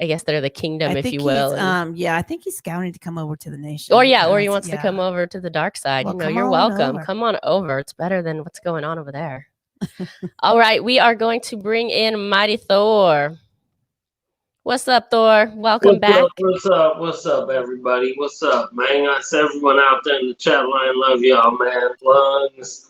I guess they're the kingdom, if you will. Yeah, I think he's scouting to come over to the nation. Or he wants to come over to the dark side. Well, you're welcome. Come on over. It's better than what's going on over there. All right, we are going to bring in Mighty Thor. What's up, Thor? Welcome back. What's up, everybody? What's up, man? I see everyone out there in the chat line. Love y'all, man. Lungs.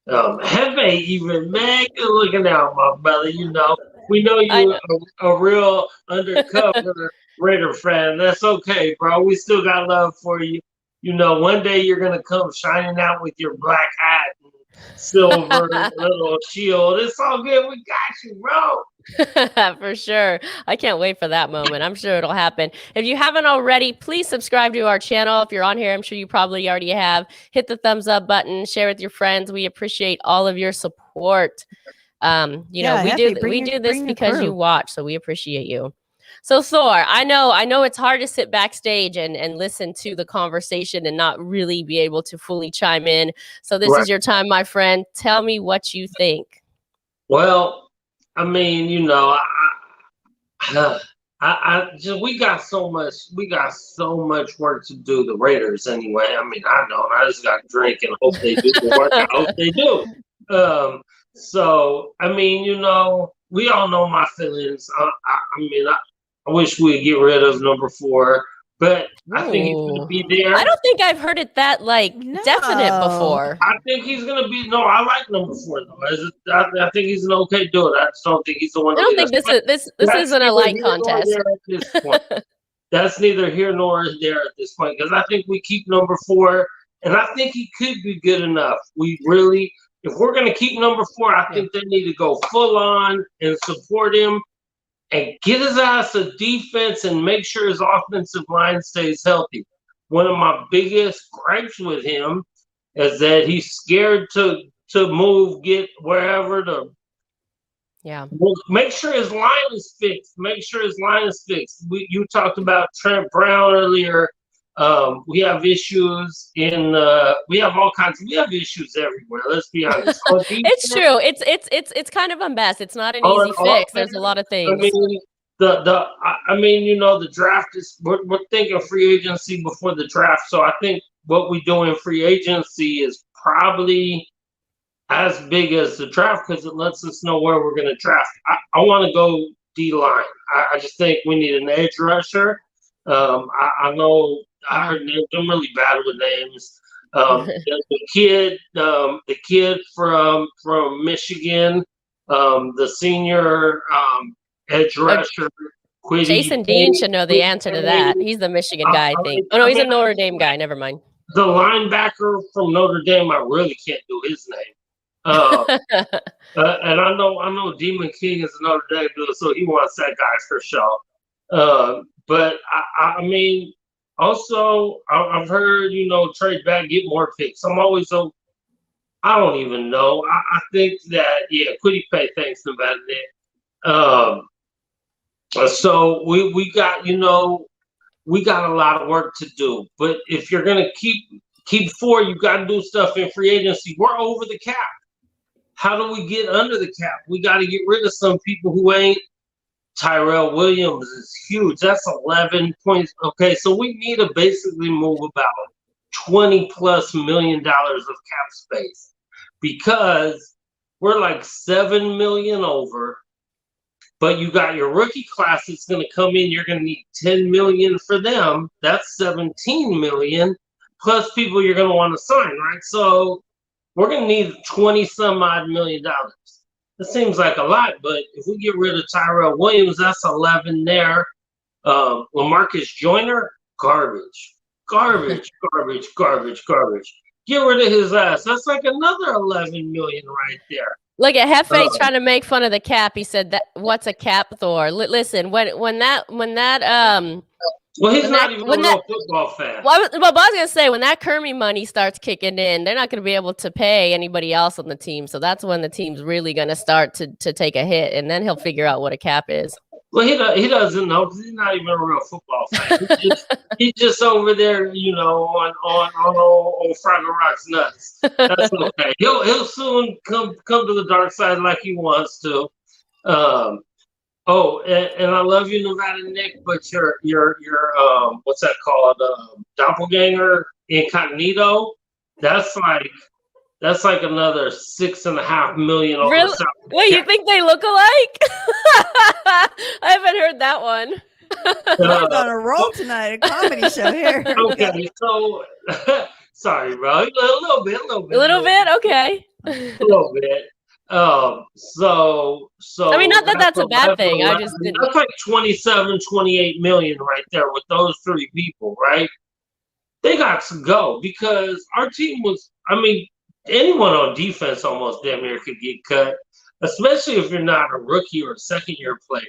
Hefe even, man. Good looking out, my brother. You know. We know you're a real undercover Raider fan. That's okay, bro. We still got love for you. You know, one day you're going to come shining out with your black hat and silver little shield. It's all good. We got you, bro. For sure. I can't wait for that moment. I'm sure it'll happen. If you haven't already, please subscribe to our channel. If you're on here, I'm sure you probably already have. Hit the thumbs up button. Share with your friends. We appreciate all of your support. We do this because you watch, so we appreciate you. So Thor, I know it's hard to sit backstage and listen to the conversation and not really be able to fully chime in. So this is your time, my friend. Tell me what you think. Well, I mean, you know, we got so much work to do, the Raiders anyway. I mean, I just got to drink and hope they do the work. I hope they do. So, I mean, you know, we all know my feelings. I wish we'd get rid of number 4, but I think he's going to be there. I don't think I've heard it that, definite before. I think he's going to be, I like number 4, though. I think he's an okay dude. I just don't think he's the one. I don't think this isn't a light contest. That's neither here nor there at this point, because I think we keep number 4, and I think he could be good enough. If we're going to keep number 4, I think they need to go full on and support him and get his ass a defense and make sure his offensive line stays healthy. One of my biggest gripes with him is that he's scared to move, get wherever to. Yeah. Make sure his line is fixed. You talked about Trent Brown earlier. We have issues we have issues everywhere. Let's be honest. It's true. It's kind of a mess. It's not an easy fix. There's a lot of things. I mean, you know, the draft is, we're thinking free agency before the draft. So I think what we do in free agency is probably as big as the draft because it lets us know where we're going to draft. I want to go D-line. I just think we need an edge rusher. I know I heard names. I'm really bad with names. The kid from Michigan, the senior edge rusher. Jason Dean should know the answer to that. He's the Michigan guy, I think. Oh no, he's a Notre Dame guy. Never mind. The linebacker from Notre Dame, I really can't do his name. And I know Demon King is a Notre Dame dude, so he wants that guy for sure. But I mean, also I've heard, you know, trade back, get more picks. I'm always so I don't even know. I think that Quiddy Pay, thanks to that. So we got, you know, we got a lot of work to do. But if you're gonna keep 4, you got to do stuff in free agency. We're over the cap. How do we get under the cap? We got to get rid of some people who ain't. Tyrell Williams is huge. That's 11 points. Okay, so we need to basically move about $20+ million of cap space because we're like $7 million over. But you got your rookie class that's going to come in. You're going to need $10 million for them. That's $17 million plus people you're going to want to sign, right? So we're going to need $20-some odd million. It seems like a lot, but if we get rid of Tyrell Williams, that's 11 there. LaMarcus Joyner, garbage. Get rid of his ass. That's like another 11 million right there. Look at Hefe trying to make fun of the cap. He said, "That what's a cap, Thor?" Listen, when that Well, he's not even a real football fan. Well, I was going to say, when that Kermie money starts kicking in, they're not going to be able to pay anybody else on the team. So that's when the team's really going to start to take a hit, and then he'll figure out what a cap is. Well, he doesn't know because he's not even a real football fan. He's just over there, on Fraggle Rock's nuts. That's okay. He'll soon come to the dark side like he wants to. And I love you, Nevada Nick, but your what's that called? Doppelganger incognito. That's like another $6.5 million. Really? Wait, you think they look alike? I haven't heard that one. I'm on a roll tonight, a comedy show here. Okay, so sorry, bro. A little bit. Okay. A little bit. So I mean, not that that's a bad thing. I just didn't. That's like 27, 28 million right there with those three people, right? They got to go because our team was. I mean, anyone on defense almost damn near could get cut, especially if you're not a rookie or a second-year player.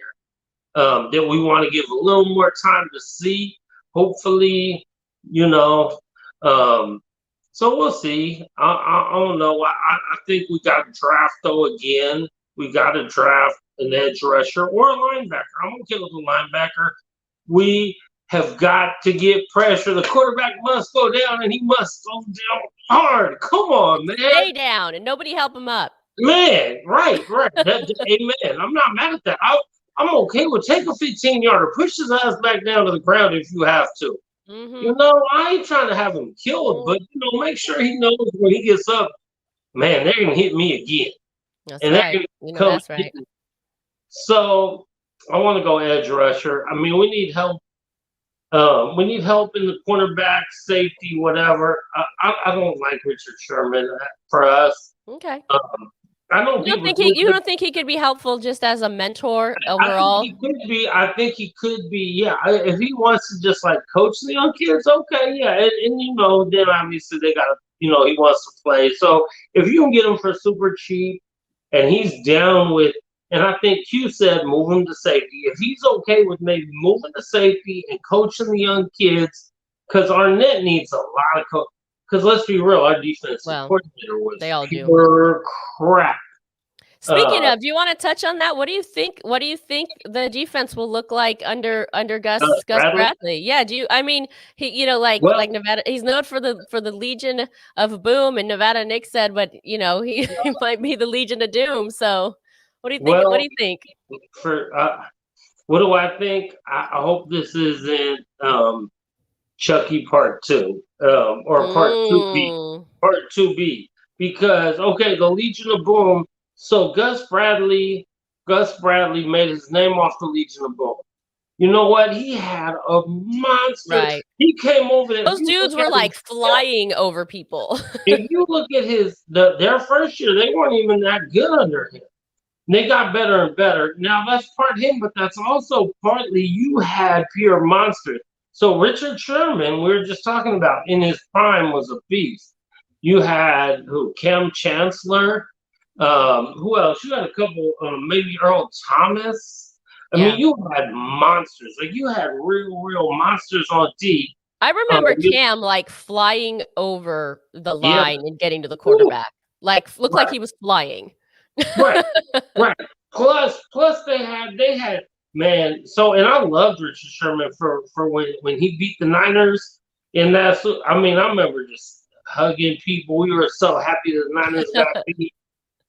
That we want to give a little more time to see. Hopefully, so we'll see. I don't know. I think we got to draft though again. We got to draft an edge rusher or a linebacker. I'm okay with a linebacker. We have got to get pressure. The quarterback must go down, and he must go down hard. Come on, man. Stay down, and nobody help him up. Man, right. Amen. I'm not mad at that. I'm okay with take a 15-yarder, push his ass back down to the ground if you have to. Mm-hmm. I ain't trying to have him killed, but make sure he knows when he gets up, man, they're gonna hit me again. That's right. So I want to go edge rusher. I mean, we need help. We need help in the cornerback, safety, whatever. I don't like Richard Sherman for us. Okay. I know you don't think he could be helpful just as a mentor overall? I think he could be. Yeah, if he wants to just like coach the young kids, okay, yeah, and then obviously they got to, he wants to play. So if you can get him for super cheap, and he's down with, and I think Q said move him to safety. If he's okay with maybe moving to safety and coaching the young kids, because Arnett needs a lot of coach. Because let's be real, our defense coordinator was pure crap. Speaking of, do you want to touch on that? What do you think? What do you think the defense will look like under Gus Bradley? Yeah. He like Nevada. He's known for the Legion of Boom, and Nevada Nick said, but he might be the Legion of Doom. So, what do you think? What do you think? What do I think? I hope this isn't Chucky Part 2 or Part 2B. Part 2B, because the Legion of Boom. So Gus Bradley made his name off the Legion of Boom. You know what? He had a monster. Right. He came over there. Those dudes were like flying over people. If you look at their first year, they weren't even that good under him. They got better and better. Now that's part him, but that's also partly you had pure monsters. So Richard Sherman, we were just talking about, in his prime was a beast. You had Cam Chancellor. Who else? You had a couple, maybe Earl Thomas. I mean, you had monsters. Like you had real monsters on D. I remember Cam like flying over the line and getting to the quarterback. Looked like he was flying. Right. Plus they had man. So, and I loved Richard Sherman for when he beat the Niners. And I remember just hugging people. We were so happy that the Niners got beat.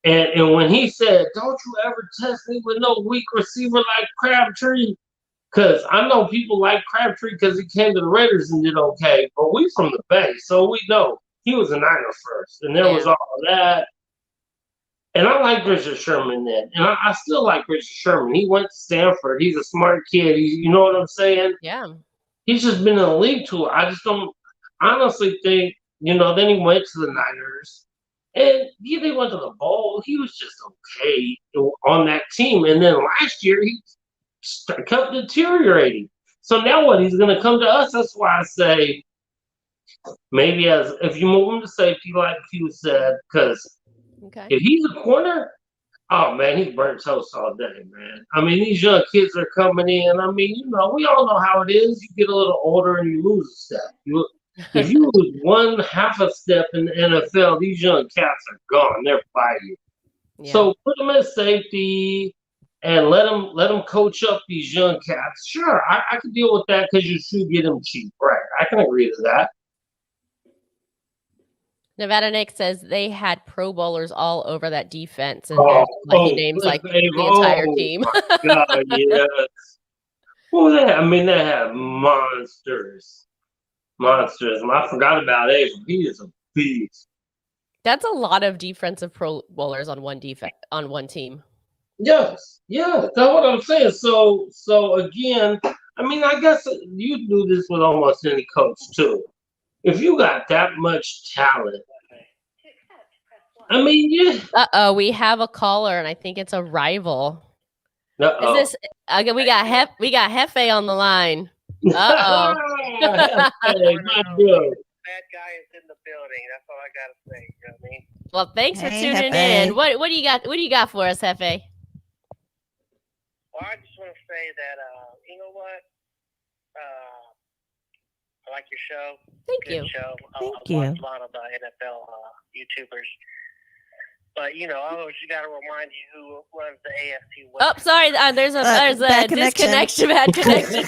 And when he said, "Don't you ever test me with no weak receiver like Crabtree," because I know people like Crabtree because he came to the Raiders and did okay, but we from the Bay, so we know he was a Niner first, and there was all of that. And I like Richard Sherman then, and I still like Richard Sherman. He went to Stanford. He's a smart kid. You know what I'm saying? Yeah. He's just been in the league too. I just don't honestly think, then he went to the Niners. And they went to the bowl. He was just okay on that team. And then last year, he kept deteriorating. So now what? He's going to come to us. That's why I say maybe if you move him to safety, like you said, because if he's a corner, Oh man, he's burnt toast all day, man. I mean, these young kids are coming in. I mean, we all know how it is. You get a little older and you lose a step. If you lose one half a step in the NFL, these young cats are gone. They're by you. Yeah. So put them in safety and let them coach up these young cats. Sure, I can deal with that because you should get them cheap, right? I can agree to that. Nevada Nick says they had Pro Bowlers all over that defense, and he names like the entire team. God, yes. Well, they had monsters. I forgot about Abram. He is a beast. That's a lot of defensive Pro Bowlers on one team. Yes, that's what I'm saying. So again, I mean, I guess you do this with almost any coach too. If you got that much talent, I mean, yeah. We have a caller, and I think it's a rival. Uh-oh. Is this? Okay, we got Hefe on the line. Hefe, my dude. Bad guy is in the building. That's all I gotta say. You know what I mean? Well, thanks for tuning Hefe. in. What do you got? What do you got for us, Hefe? Well, I just want to say that you know what? I like your show. Thank Good you. show. Thank I you. watch a lot of NFL YouTubers. But you always you got to remind you who runs the AFC West. Oh, sorry. There's a bad disconnection. Bad connection.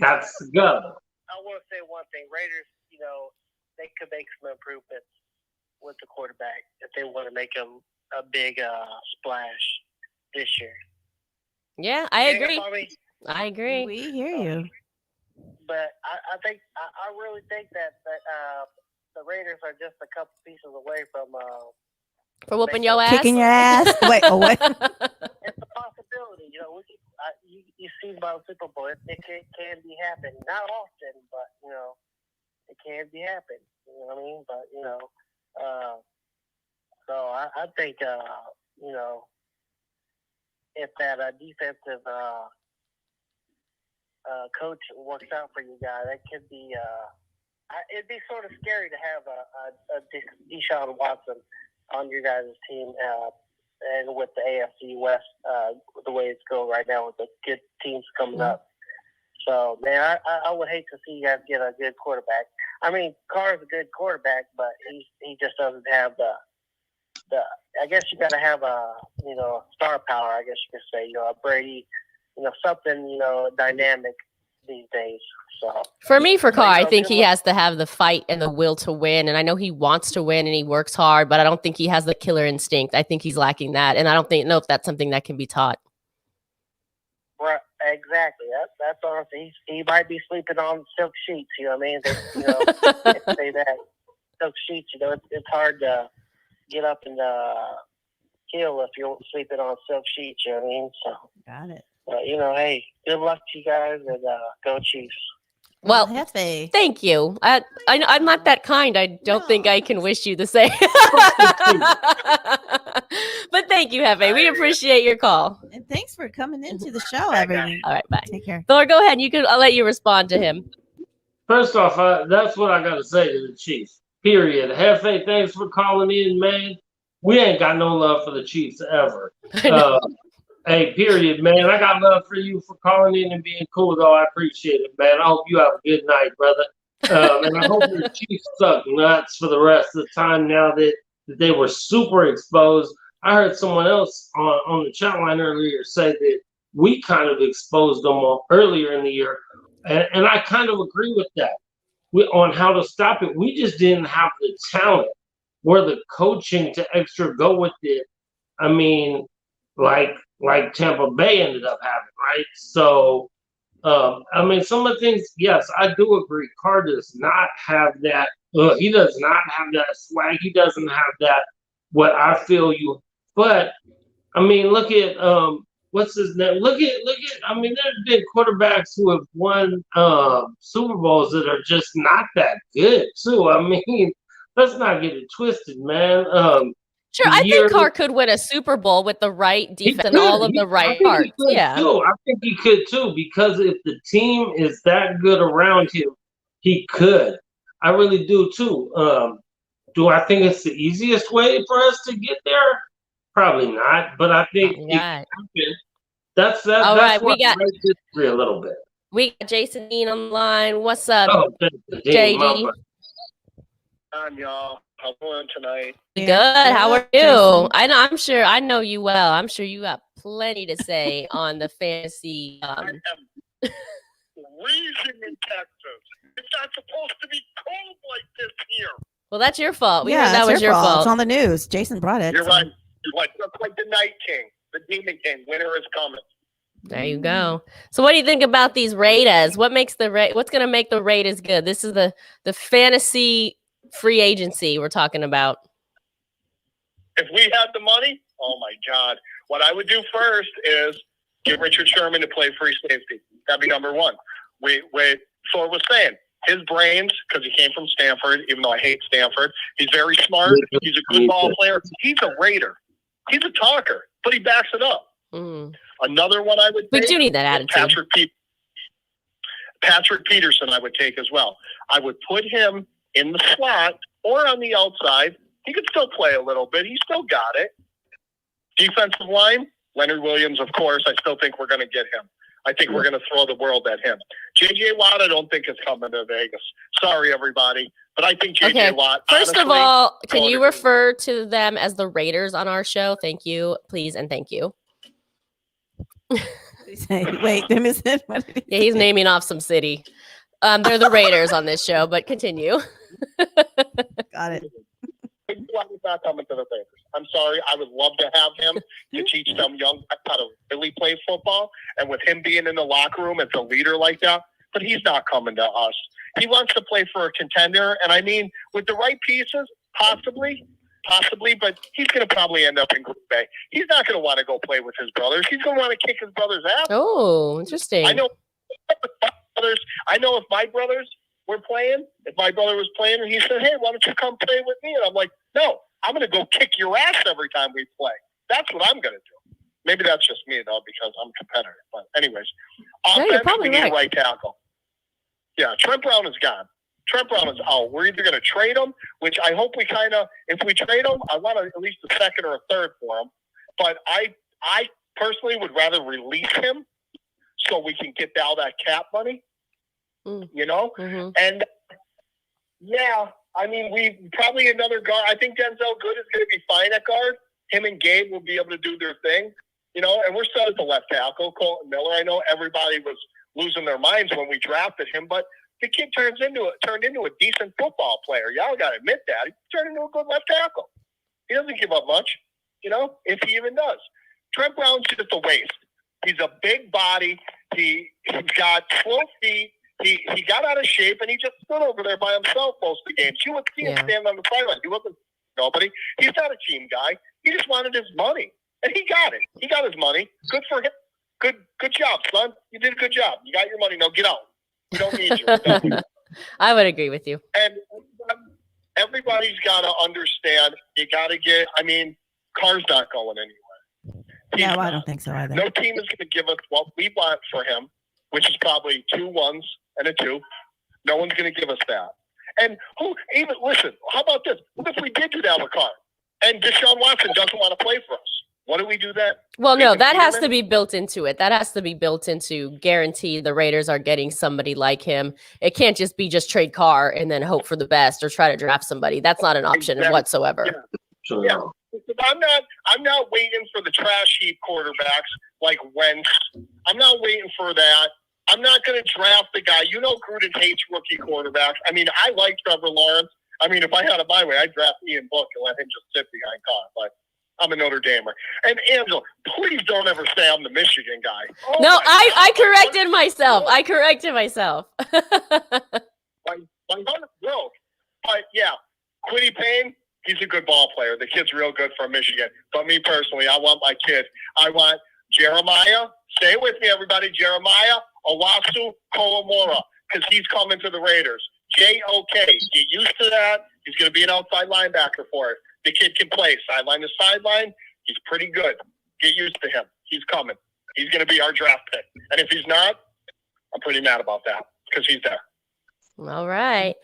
Got to go. I want to say one thing. Raiders, they could make some improvements with the quarterback if they want to make him a big splash this year. Yeah, I agree. I agree. We hear you. But I really think that the Raiders are just a couple pieces away from For whooping your ass. Kicking your ass. Wait. it's a possibility. You see about Super Bowl, it can be happening. Not often, but it can be happening. You know what I mean? But so I think if that defensive coach works out for you guys, that could be. It'd be sort of scary to have a Deshaun Watson on your guys' team, and with the AFC West, the way it's going right now with the good teams coming up. So, man, I would hate to see you guys get a good quarterback. I mean, Carr's a good quarterback, but he just doesn't have the. I guess you got to have a star power. I guess you could say a Brady, something dynamic these days. So for Carr, I think he has to have the fight and the will to win. And I know he wants to win and he works hard, but I don't think he has the killer instinct. I think he's lacking that. And I don't know if that's something that can be taught. Right, exactly. That's honestly, he might be sleeping on silk sheets. You know what I mean? They say that silk sheets. It's hard to get up and kill if you're sleeping on silk sheets. You know what I mean? So Got it. But hey, good luck to you guys and go Chiefs. Well, Hefe. thank you. I'm not that kind. I don't think I can wish you the same. But thank you, Hefe. We appreciate your call. And thanks for coming into the show every week. All right, bye. Take care. Thor, go ahead. I'll let you respond to him. First off, that's what I got to say to the Chiefs. Period. Hefe, thanks for calling in, man. We ain't got no love for the Chiefs ever. Hey, period, man. I got love for you for calling in and being cool, though. I appreciate it, man. I hope you have a good night, brother. And I hope your Chiefs suck nuts for the rest of the time now that they were super exposed. I heard someone else on the chat line earlier say that we kind of exposed them earlier in the year. And I kind of agree with that. On how to stop it. We just didn't have the talent or the coaching to extra go with it. I mean, like Tampa Bay ended up having, right? So, I mean, some of the things, yes, I do agree. Carr does not have that. He does not have that swag. He doesn't have that. What I feel you, but I mean, look at what's his name? Look at. I mean, there's been quarterbacks who have won Super Bowls that are just not that good too. I mean, let's not get it twisted, man. Sure, I think Carr could win a Super Bowl with the right defense and all of the right parts. Yeah, I think he could too, because if the team is that good around him, he could. I really do too. Do I think it's the easiest way for us to get there? Probably not, but I think it can happen. That's All right, why I disagree a little bit. We got Jason Dean on the line. What's up, JD? On y'all. How's it going tonight? Good. How are you? I'm sure I know you well. I'm sure you got plenty to say on the fantasy. I am freezing in Texas. It's not supposed to be cold like this here. Well, that's your fault. We heard Yeah, that was your fault. It's on the news. Jason brought it. You're right. You're right. Just like the Night King, the Demon King. Winter is coming. There you go. So, what do you think about these Raiders? What's going to make the Raiders good? This is the fantasy free agency we're talking about. If we had the money, oh my God! What I would do first is get Richard Sherman to play free safety. That'd be number one. Thor was saying his brains, because he came from Stanford. Even though I hate Stanford, he's very smart. He's a good ball player. He's a Raider. He's a talker, but he backs it up. Mm. Another one I would take. We do need that attitude. Patrick Peterson I would take as well. I would put him in the slot or on the outside. He could still play a little bit. He still got it. Defensive line, Leonard Williams, of course. I still think we're going to get him. I think we're going to throw the world at him. J.J. Watt, I don't think is coming to Vegas. Sorry, everybody. But I think J.J. Watt. First of all, can you refer to them as the Raiders on our show? Thank you. Please and thank you. Wait, them is it? Yeah, he's naming off some city. They're the Raiders on this show, but continue. Got it. He's not coming to the Raiders. I'm sorry. I would love to have him to teach them young how to really play football. And with him being in the locker room as a leader like that, but he's not coming to us. He wants to play for a contender. And I mean, with the right pieces, possibly, but he's going to probably end up in Green Bay. He's not going to want to go play with his brothers. He's going to want to kick his brother's ass. Oh, interesting. I know if my brothers were playing, if my brother was playing and he said, hey, why don't you come play with me? And I'm like, no, I'm going to go kick your ass every time we play. That's what I'm going to do. Maybe that's just me, though, because I'm competitive. But anyways, offense, we need a right tackle. Yeah, Trent Brown is gone. Trent Brown is out. We're either going to trade him, which I hope we if we trade him, I want at least a second or a third for him. But I personally would rather release him so we can get all that cap money, you know? Mm-hmm. And, yeah, I mean, we probably another guard. I think Denzel Good is going to be fine at guard. Him and Gabe will be able to do their thing, you know? And we're set at the left tackle, Colt Miller. I know everybody was losing their minds when we drafted him, but the kid turned into a decent football player. Y'all got to admit that. He turned into a good left tackle. He doesn't give up much, you know, if he even does. Trent Brown's just a waste. He's a big body. He's got 12 feet. He got out of shape, and he just stood over there by himself most of the games. You would see him stand on the sideline. He wasn't nobody. He's not a team guy. He just wanted his money, and he got it. He got his money. Good for him. Good job, son. You did a good job. You got your money. Now get out. We don't need you. I would agree with you. And everybody's got to understand. You got to get. I mean, Carr's not going anywhere. Yeah, well, I don't think so either. No team is going to give us what we want for him, which is probably 2 1s and a 2. No one's going to give us that. And listen, how about this? What if we did do that with Carr and Deshaun Watson doesn't want to play for us? What do we do then? Well, no, that has to be built into it. That has to be built into guarantee the Raiders are getting somebody like him. It can't just be trade Carr and then hope for the best or try to draft somebody. That's not an option whatsoever. Yeah. I'm not waiting for the trash heap quarterbacks like Wentz. I'm not waiting for that. I'm not going to draft the guy. You know, Gruden hates rookie quarterbacks. I mean, I like Trevor Lawrence. I mean, if I had it my way, I'd draft Ian Book and let him just sit behind Carr. But I'm a Notre Damer. And Angela, please don't ever say I'm the Michigan guy. Oh no, I corrected myself. I corrected myself. my heart broke. But yeah, Quiddy Payne, he's a good ball player. The kid's real good for Michigan. But me personally, I want my kid. I want Jeremiah. Stay with me, everybody. Jeremiah Owasu Kolomora, because he's coming to the Raiders. J-O-K. Get used to that. He's going to be an outside linebacker for it. The kid can play sideline to sideline. He's pretty good. Get used to him. He's coming. He's going to be our draft pick. And if he's not, I'm pretty mad about that because he's there. All right.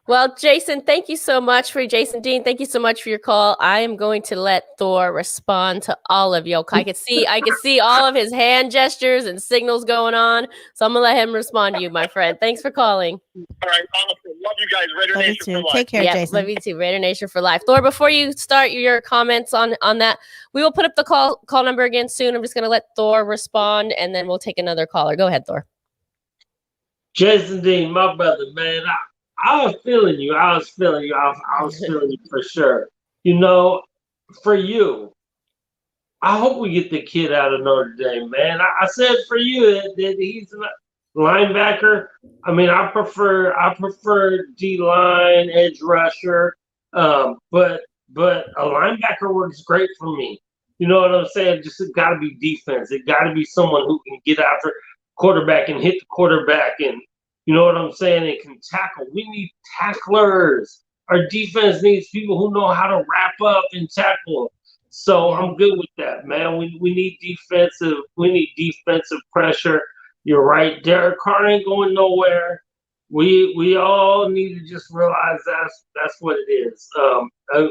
Well, Jason, thank you so much Jason Dean. Thank you so much for your call. I am going to let Thor respond to all of you. I could see all of his hand gestures and signals going on. So I'm gonna let him respond to you, my friend. Thanks for calling. All right, awesome. Love you guys. Raider Love you Nation too. for life. Take care, Yep, Jason. love you too. Raider Nation for life. Thor, before you start your comments on that, we will put up the call number again soon. I'm just gonna let Thor respond, and then we'll take another caller. Go ahead, Thor. Jason Dean, my brother, man, I was feeling you. I was feeling you for sure. You know, for you, I hope we get the kid out of Notre Dame, man. I said for you that he's a linebacker. I mean, I prefer D line, edge rusher, but a linebacker works great for me. You know what I'm saying? Just it got to be defense. It got to be someone who can get after quarterback and hit the quarterback, and you know what I'm saying, and can tackle. We need tacklers. Our defense needs people who know how to wrap up and tackle. So I'm good with that, man. We need defensive. We need defensive pressure. You're right. Derek Carr ain't going nowhere. We all need to just realize that's what it is.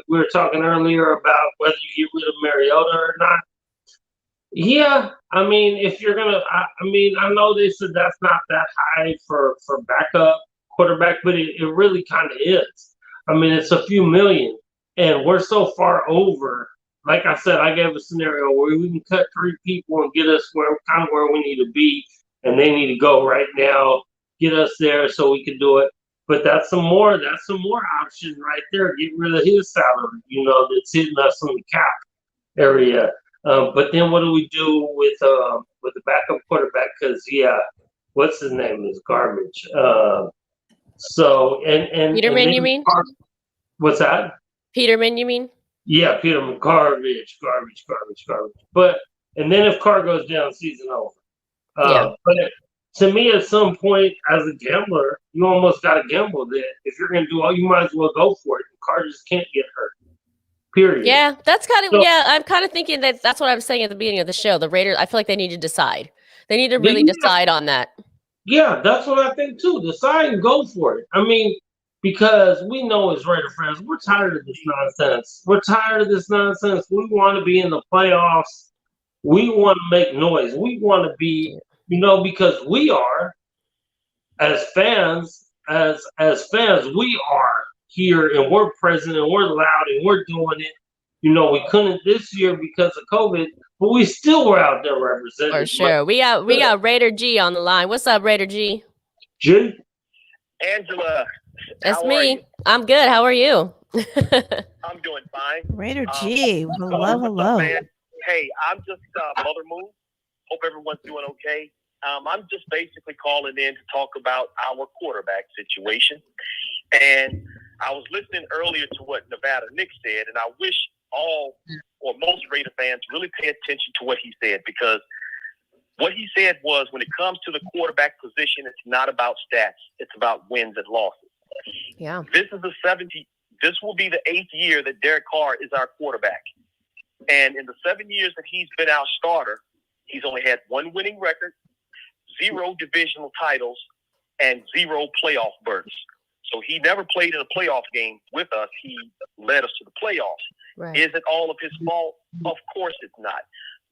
We were talking earlier about whether you get rid of Mariota or not. Yeah, I mean, if you're gonna, I know they said that's not that high for backup quarterback, but it really kind of is. I mean, it's a few million, and we're so far over. Like I said, I gave a scenario where we can cut 3 people and get us where we need to be, and they need to go right now, get us there so we can do it. But that's some more option right there. Get rid of his salary, that's hitting us on the cap area. But then what do we do with the backup quarterback? Because what's his name is garbage. So and Peterman, you mean? What's that? Peterman, you mean? Yeah, Peterman, garbage. But and then if Carr goes down, season over. But to me, at some point, as a gambler, you almost got to gamble that if you're going to do all, you might as well go for it. Carr just can't get hurt. Period. Yeah, that's kind of I'm kind of thinking that's what I was saying at the beginning of the show. The Raiders, I feel like they need to decide. They need to really decide on that. Yeah, that's what I think too. Decide and go for it. I mean, because we know as Raider fans, we're tired of this nonsense. We want to be in the playoffs. We want to make noise. We want to be, because we are, as fans, we are here and we're present and we're loud and we're doing it. We couldn't this year because of COVID, but we still were out there representing. For sure. We got Raider G on the line. What's up, Raider G? G? Angela. That's me. I'm good. How are you? I'm doing fine. Raider G. Hello. Hey, I'm just Mother Moon. Hope everyone's doing okay. I'm just basically calling in to talk about our quarterback situation. And I was listening earlier to what Nevada Nick said, and I wish all or most Raider fans really pay attention to what he said, because what he said was when it comes to the quarterback position, it's not about stats. It's about wins and losses. Yeah. This will be the 8th year that Derek Carr is our quarterback. And in the 7 years that he's been our starter, he's only had 1 winning record, 0 divisional titles, and 0 playoff berths. So he never played in a playoff game with us. He led us to the playoffs. Right. Is it all of his fault? Of course it's not.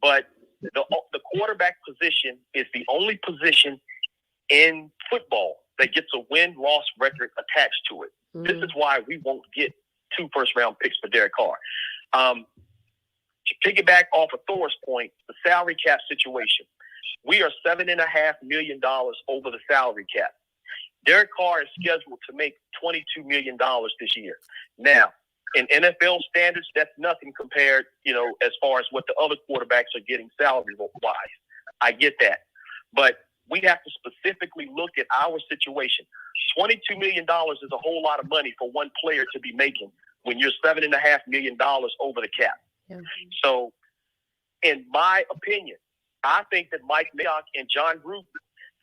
But the quarterback position is the only position in football that gets a win-loss record attached to it. Mm-hmm. This is why we won't get 2 first-round picks for Derek Carr. To piggyback off of Thor's point, the salary cap situation. We are $7.5 million over the salary cap. Derek Carr is scheduled to make $22 million this year. Now, in NFL standards, that's nothing compared, as far as what the other quarterbacks are getting salary-wise. I get that. But we have to specifically look at our situation. $22 million is a whole lot of money for one player to be making when you're $7.5 million over the cap. Yeah. So, in my opinion, I think that Mike Mayock and John Gruden,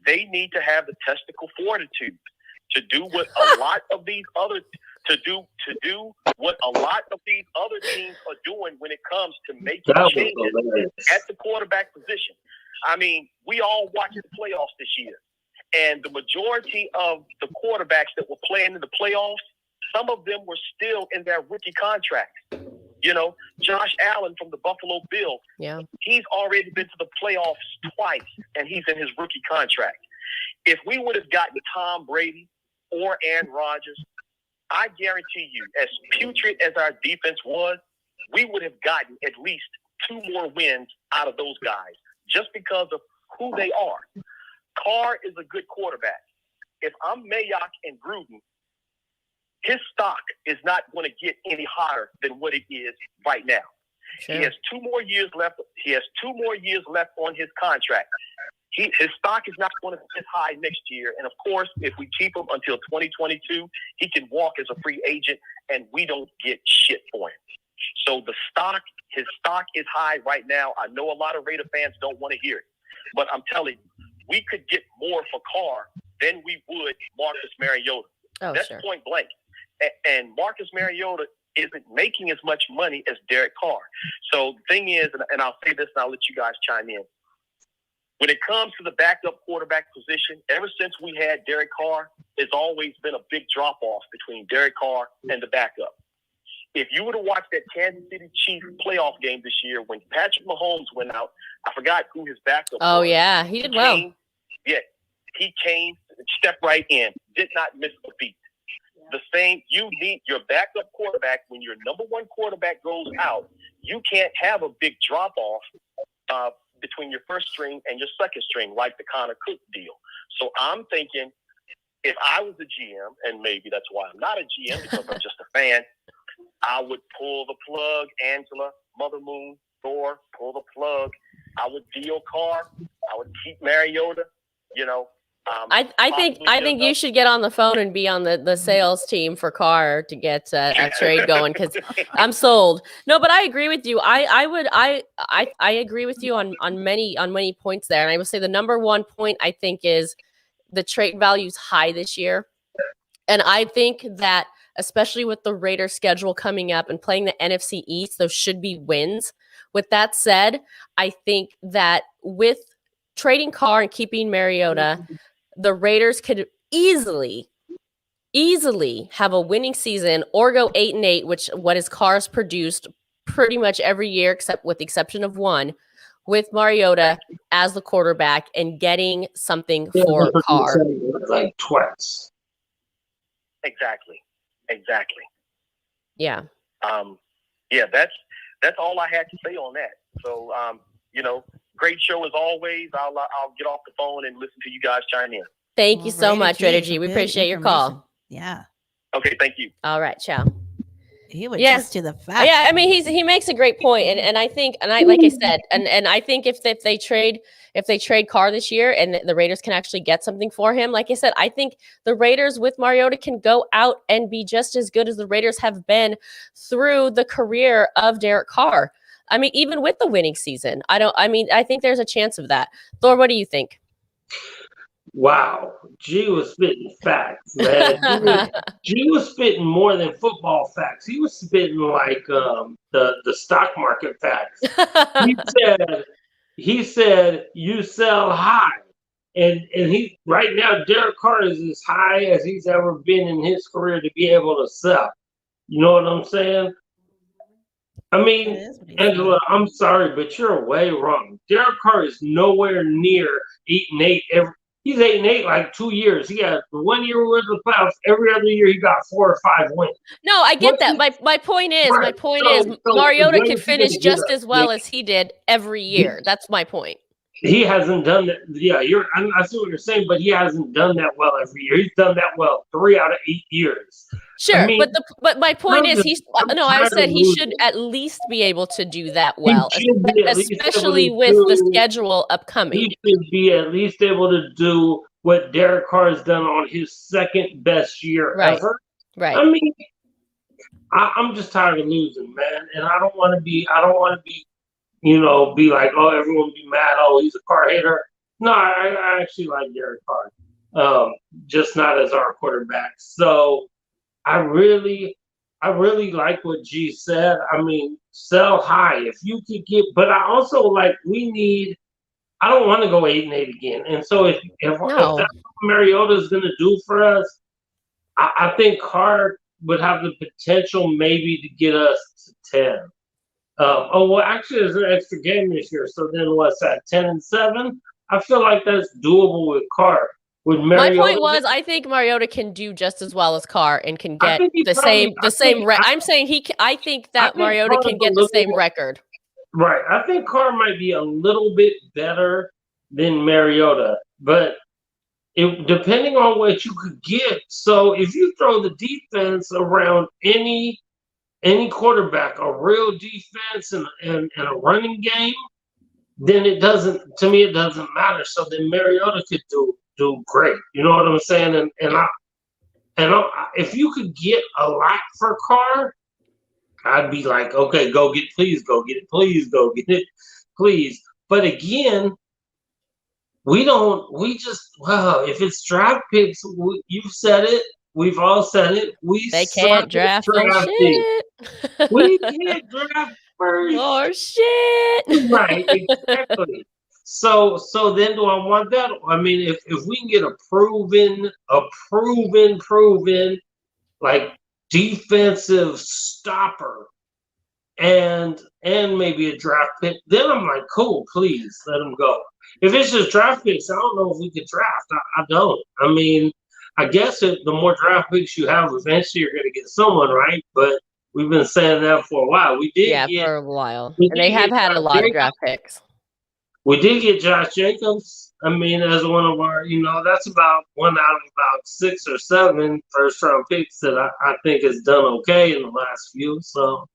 they need to have the testicle fortitude to do what a lot of these other teams are doing when it comes to making changes at the quarterback position. I mean, we all watched the playoffs this year, And the majority of the quarterbacks that were playing in the playoffs, some of them were still in their rookie contract. You know, Josh Allen from the Buffalo Bills, he's already been to the playoffs twice, and he's in his rookie contract. If we would have gotten Tom Brady or Aaron Rodgers, I guarantee you, as putrid as our defense was, we would have gotten at least 2 more wins out of those guys just because of who they are. Carr is a good quarterback. If I'm Mayock and Gruden, his stock is not going to get any higher than what it is right now. Sure. He has 2 more years left. He has 2 more years left on his contract. His stock is not going to be as high next year. And of course, if we keep him until 2022, he can walk as a free agent and we don't get shit for him. So his stock is high right now. I know a lot of Raider fans don't want to hear it, but I'm telling you, we could get more for Carr than we would Marcus Mariota. Oh, that's sure. Point blank. And Marcus Mariota isn't making as much money as Derek Carr. So the thing is, and I'll say this and I'll let you guys chime in. When it comes to the backup quarterback position, ever since we had Derek Carr, there's always been a big drop-off between Derek Carr and the backup. If you would have watched that Kansas City Chiefs playoff game this year when Patrick Mahomes went out, I forgot who his backup was. Oh, yeah. He did well. He came, stepped right in, did not miss a beat. The same, you need your backup quarterback. When your number 1 quarterback goes out, you can't have a big drop-off between your first string and your second string, like the Connor Cook deal. So I'm thinking, if I was a GM, and maybe that's why I'm not a GM because I'm just a fan, I would pull the plug, Angela, Mother Moon, Thor, pull the plug. I would deal Carr. I would keep Mariota, you know. I think you should get on the phone and be on the sales team for Carr to get a trade going, because I'm sold. No, but I agree with you. I agree with you on many points there. And I would say the number 1 point I think is the trade value is high this year. And I think that especially with the Raiders schedule coming up and playing the NFC East, those should be wins. With that said, I think that with trading Carr and keeping Mariota, the Raiders could easily have a winning season or go 8-8, which what is Carr's produced pretty much every year, except with the exception of one, with Mariota as the quarterback and getting something for Carr. Like twice. Exactly. Yeah. That's all I had to say on that. So, great show as always. I'll get off the phone and listen to you guys chime in. Thank you so much, Raider G. We appreciate your call. Yeah. Okay, thank you. All right, ciao. He would just to the fact. Yeah, I mean he makes a great point, and I think, and I like I said, and I think if they trade Carr this year and the Raiders can actually get something for him, like I said, I think the Raiders with Mariota can go out and be just as good as the Raiders have been through the career of Derek Carr. I mean, even with the winning season, I think there's a chance of that. Thor, what do you think? Wow, G was spitting facts, man. G was spitting more than football facts. He was spitting like the stock market facts. He said you sell high, and he right now Derek Carr is as high as he's ever been in his career to be able to sell. You know what I'm saying? I mean, Angela, I'm sorry, but you're way wrong. Derek Carr is nowhere near 8-8 every. He's 8-8 like 2 years. He had 1 year with the playoffs. Every other year he got 4 or 5 wins. No, I get that. My point is, Mariota could finish just as well as he did every year. That's my point. He hasn't done that. Yeah, I see what you're saying, but he hasn't done that well every year. He's done that well 3 out of 8 years. Sure, I mean, but my point is I said he should at least be able to do that well, especially with the schedule upcoming. He should be at least able to do what Derek Carr has done on his second best year ever. Right. I mean, I'm just tired of losing, man, and I don't want to be, be like, oh, everyone be mad. Oh, he's a Carr hater. No, I actually like Derek Carr, just not as our quarterback. So. I really like what G said. I mean, sell high if you could get, but I also like we need I don't want to go 8-8 again. And so if that's what Mariota is going to do for us, I think Carr would have the potential maybe to get us to 10. Actually, there's an extra game this year. So then what's that, 10-7? I feel like that's doable with Carr. With Mariota, my point was, I think Mariota can do just as well as Carr and can get the same. I'm saying I think that Mariota can get the same record. Right. I think Carr might be a little bit better than Mariota, but depending on what you could get. So if you throw the defense around any quarterback, a real defense and a running game, then it doesn't matter. So then Mariota could do great. You know what I'm saying? And if you could get a lot for Carr, I'd be like, okay, go get it, please. But again, if it's draft picks, you've said it, we've all said it. They can't draft for shit. We can't draft first. Or shit. Right, exactly. So then do I want that? I mean, if we can get a proven like defensive stopper and maybe a draft pick, then I'm like, cool, please let him go. If it's just draft picks, I don't know if we could draft. I don't. I mean, I guess the more draft picks you have, eventually you're going to get someone, right? But we've been saying that for a while. For a while. And they have had a lot of draft picks. We did get Josh Jacobs. I mean, as one of our, that's about one out of about 6 or 7 first-round picks that I think has done okay in the last few. So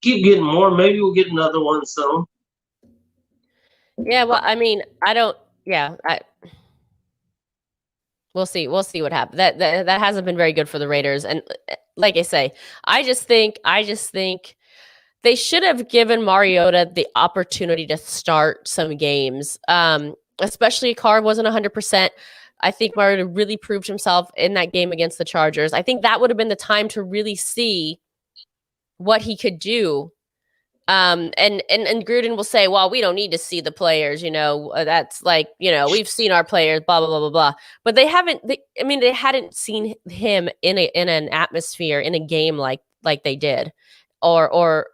keep getting more. Maybe we'll get another one soon. Yeah, well, I mean, we'll see. We'll see what happens. That hasn't been very good for the Raiders. And like I say, I just think they should have given Mariota the opportunity to start some games. Especially Carr wasn't 100%. I think Mariota really proved himself in that game against the Chargers. I think that would have been the time to really see what he could do. And Gruden will say, well, we don't need to see the players, that's like, we've seen our players, blah, blah, blah, blah, blah. But they hadn't seen him in an atmosphere, in a game like they did, or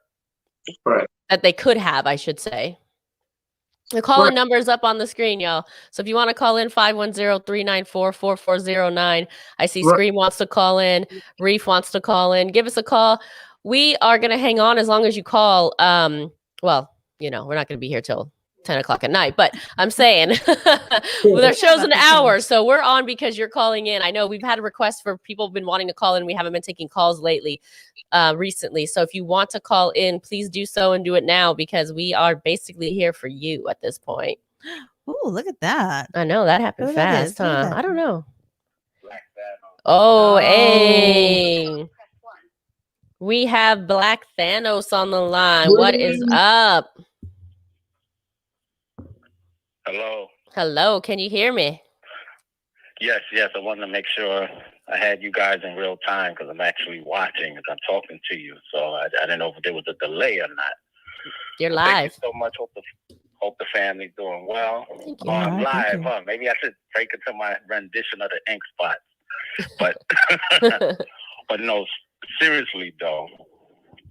right. That they could have, I should say. The call-in number is up on the screen, y'all. So if you want to call in, 510-394-4409. I see Scream wants to call in. Reef wants to call in. Give us a call. We are going to hang on as long as you call. We're not going to be here till 10 o'clock at night, but I'm saying their show's an hour. So we're on because you're calling in. I know we've had a request for people who've been wanting to call in. We haven't been taking calls recently. So if you want to call in, please do so and do it now because we are basically here for you at this point. Oh, look at that. I know that happened fast, huh? I don't know. Oh, hey. We have Black Thanos on the line. What is up? Hello. Can you hear me? Yes. I wanted to make sure I had you guys in real time because I'm actually watching as I'm talking to you. So I didn't know if there was a delay or not. You're live. Thank you so much. Hope the family's doing well. Thank you. I'm live, huh? Maybe I should break into my rendition of the ink spots. But no, seriously though,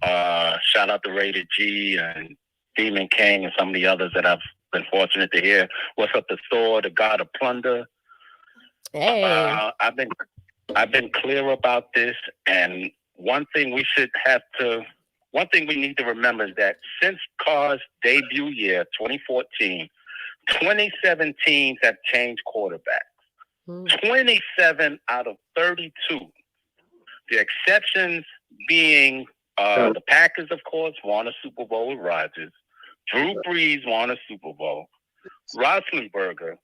shout out to Rated G and Demon King and some of the others that I've been fortunate to hear. What's up to Thor, the God of Plunder? Hey. I've been clear about this, and one thing we need to remember is that since Carr's debut year, 2014, 27 teams have changed quarterbacks. 27 out of 32. The exceptions being the Packers, of course, won a Super Bowl with Rodgers. Drew Brees won a Super Bowl. Roethlisberger.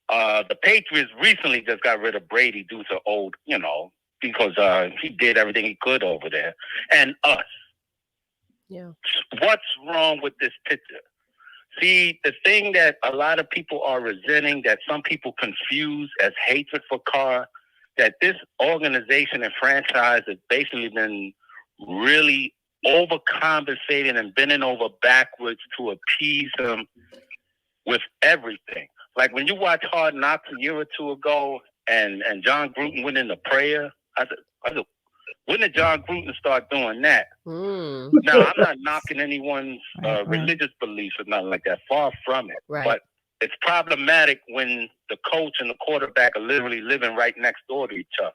The Patriots recently just got rid of Brady due to old, because he did everything he could over there. And us. Yeah. What's wrong with this picture? See, the thing that a lot of people are resenting, that some people confuse as hatred for Carr, that this organization and franchise has basically been really overcompensating and bending over backwards to appease him. with everything. Like when you watch Hard Knocks a year or two ago, and John Gruden went into prayer, I said, when did John Gruden start doing that? Now, I'm not knocking anyone's religious beliefs or nothing like that. Far from it. Right. But it's problematic when the coach and the quarterback are literally living right next door to each other.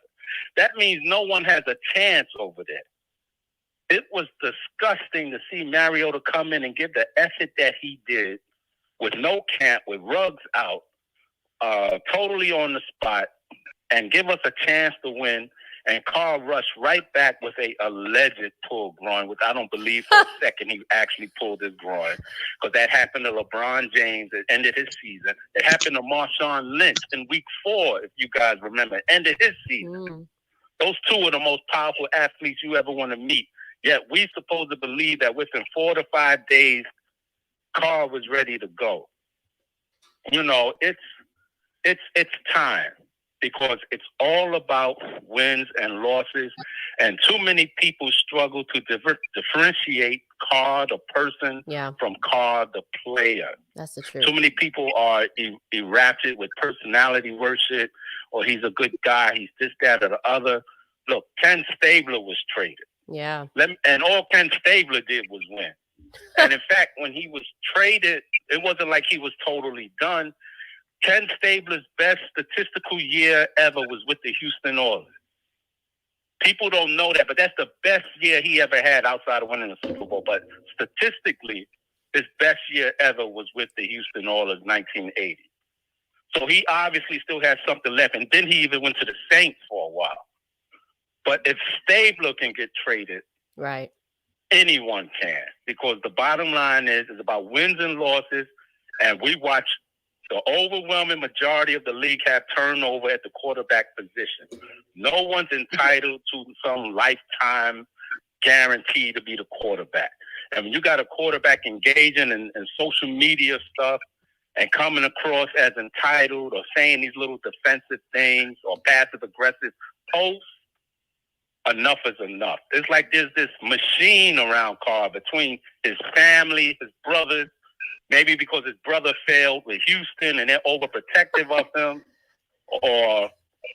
That means no one has a chance over there. It was disgusting to see Mariota come in and give the effort that he did with no camp, with rugs out, totally on the spot, and give us a chance to win. And Carl rushed right back with a alleged pulled groin, which I don't believe for a second he actually pulled his groin, because that happened to LeBron James. It ended his season. It happened to Marshawn Lynch in week 4, if you guys remember. It ended his season. Those two are the most powerful athletes you ever want to meet. Yet we supposed to believe that within 4 to 5 days, Carl was ready to go. You know, it's time. Because it's all about wins and losses, and too many people struggle to differentiate Carr, the person, from Carr, the player. That's the truth. Too many people are enraptured with personality worship, or he's a good guy, he's this, that, or the other. Look, Ken Stabler was traded. Yeah. And all Ken Stabler did was win. And in fact, when he was traded, it wasn't like he was totally done. Ken Stabler's best statistical year ever was with the Houston Oilers. People don't know that, but that's the best year he ever had outside of winning the Super Bowl. But statistically, his best year ever was with the Houston Oilers, 1980. So he obviously still has something left. And then he even went to the Saints for a while. But if Stabler can get traded, right, anyone can. Because the bottom line is about wins and losses. And we watch the overwhelming majority of the league have turnover at the quarterback position. No one's entitled to some lifetime guarantee to be the quarterback. And when you got a quarterback engaging in social media stuff and coming across as entitled or saying these little defensive things or passive-aggressive posts, enough is enough. It's like there's this machine around Carr between his family, his brothers, maybe because his brother failed with Houston and they're overprotective of him, or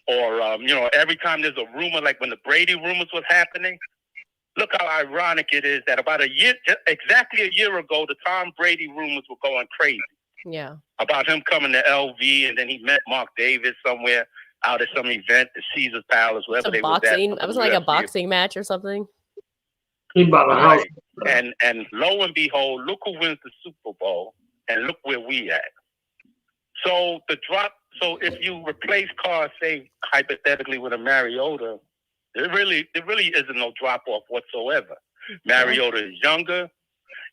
you know, every time there's a rumor, like when the Brady rumors was happening, look how ironic it is that about exactly a year ago, the Tom Brady rumors were going crazy. Yeah. About him coming to LV, and then he met Mark Davis somewhere out at some event at Caesar's Palace, wherever they were at. It was like a boxing match or something. He bought a house. And lo and behold, look who wins the Super Bowl, and look where we at. So so if you replace Carr, say hypothetically with a Mariota, there really isn't no drop off whatsoever. Mariota is younger,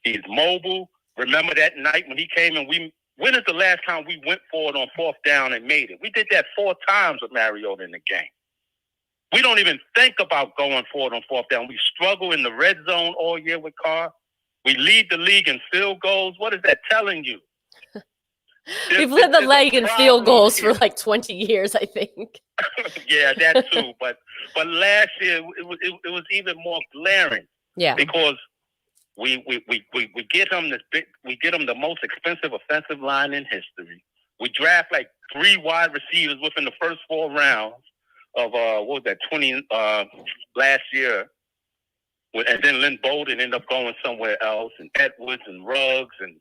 he's mobile. Remember that night when he came and when is the last time we went for it on 4th down and made it? We did that 4 times with Mariota in the game. We don't even think about going for it on 4th down. We struggle in the red zone all year with Carr. We lead the league in field goals. What is that telling you? We've led the league in field goals for like 20 years, I think. Yeah, that too. But last year it was even more glaring. Yeah. Because we get him the most expensive offensive line in history. We draft like 3 wide receivers within the first 4 rounds of 20 last year, and then Lynn Bolden ended up going somewhere else, and Edwards and Ruggs, and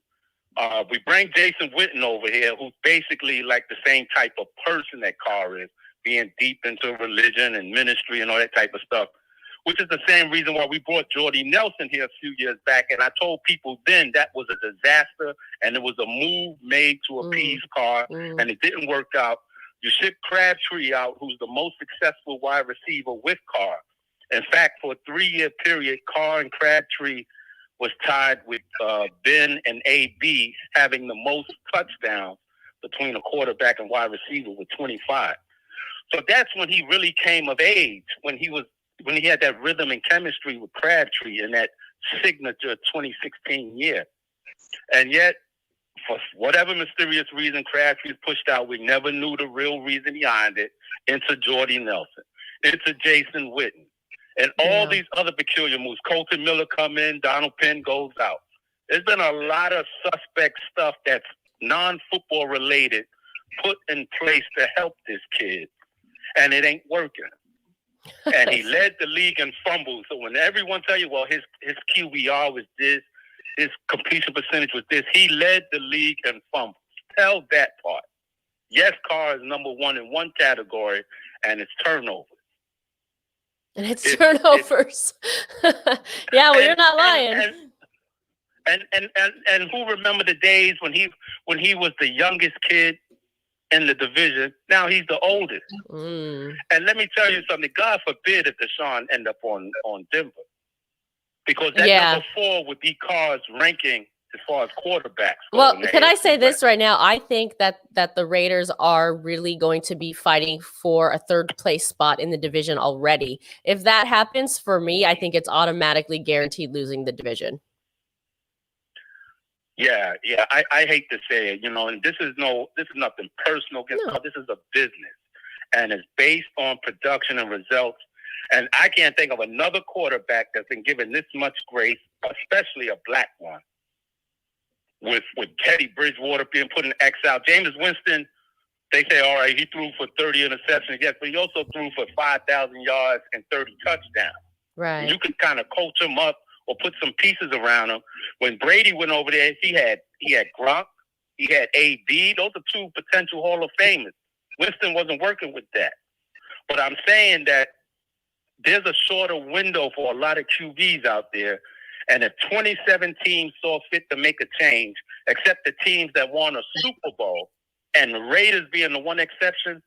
we bring Jason Witten over here, who's basically like the same type of person that Carr is, being deep into religion and ministry and all that type of stuff, which is the same reason why we brought Jordy Nelson here a few years back. And I told people then that was a disaster, and it was a move made to appease Carr, and it didn't work out. You ship Crabtree out, who's the most successful wide receiver with Carr. In fact, for a 3-year period, Carr and Crabtree was tied with Ben and AB having the most touchdowns between a quarterback and wide receiver with 25. So that's when he really came of age, when he had that rhythm and chemistry with Crabtree in that signature 2016 year. And yet, for whatever mysterious reason, Crabtree pushed out. We never knew the real reason behind it. Into Jordy Nelson, into Jason Witten, and all these other peculiar moves. Colt Miller come in, Donald Penn goes out. There's been a lot of suspect stuff that's non-football related put in place to help this kid, and it ain't working. And he led the league in fumbles. So when everyone tell you, well, his QBR was this, his completion percentage was this, he led the league in fumbles. Tell that part. Yes, Carr is number one in one category, and it's turnovers. And it's turnovers. Yeah, well, you're not lying. And who remember the days when he was the youngest kid in the division? Now he's the oldest. And let me tell you something. God forbid if Deshaun end up on Denver, because that number 4 would be Carr's ranking as far as quarterbacks. Well, can I say this right now? I think that the Raiders are really going to be fighting for a third place spot in the division already. If that happens, for me, I think it's automatically guaranteed losing the division. Yeah. I hate to say it, and this is nothing personal against Carr. This is a business, and it's based on production and results. And I can't think of another quarterback that's been given this much grace, especially a black one. With Teddy Bridgewater being put in X out. Jameis Winston, they say, all right, he threw for 30 interceptions, yes, but he also threw for 5,000 yards and 30 touchdowns. Right. You can kind of coach him up or put some pieces around him. When Brady went over there, he had Gronk, he had AB. Those are 2 potential Hall of Famers. Winston wasn't working with that. But I'm saying that there's a shorter window for a lot of QBs out there. And if 27 teams saw fit to make a change, except the teams that won a Super Bowl, and the Raiders being the one exception,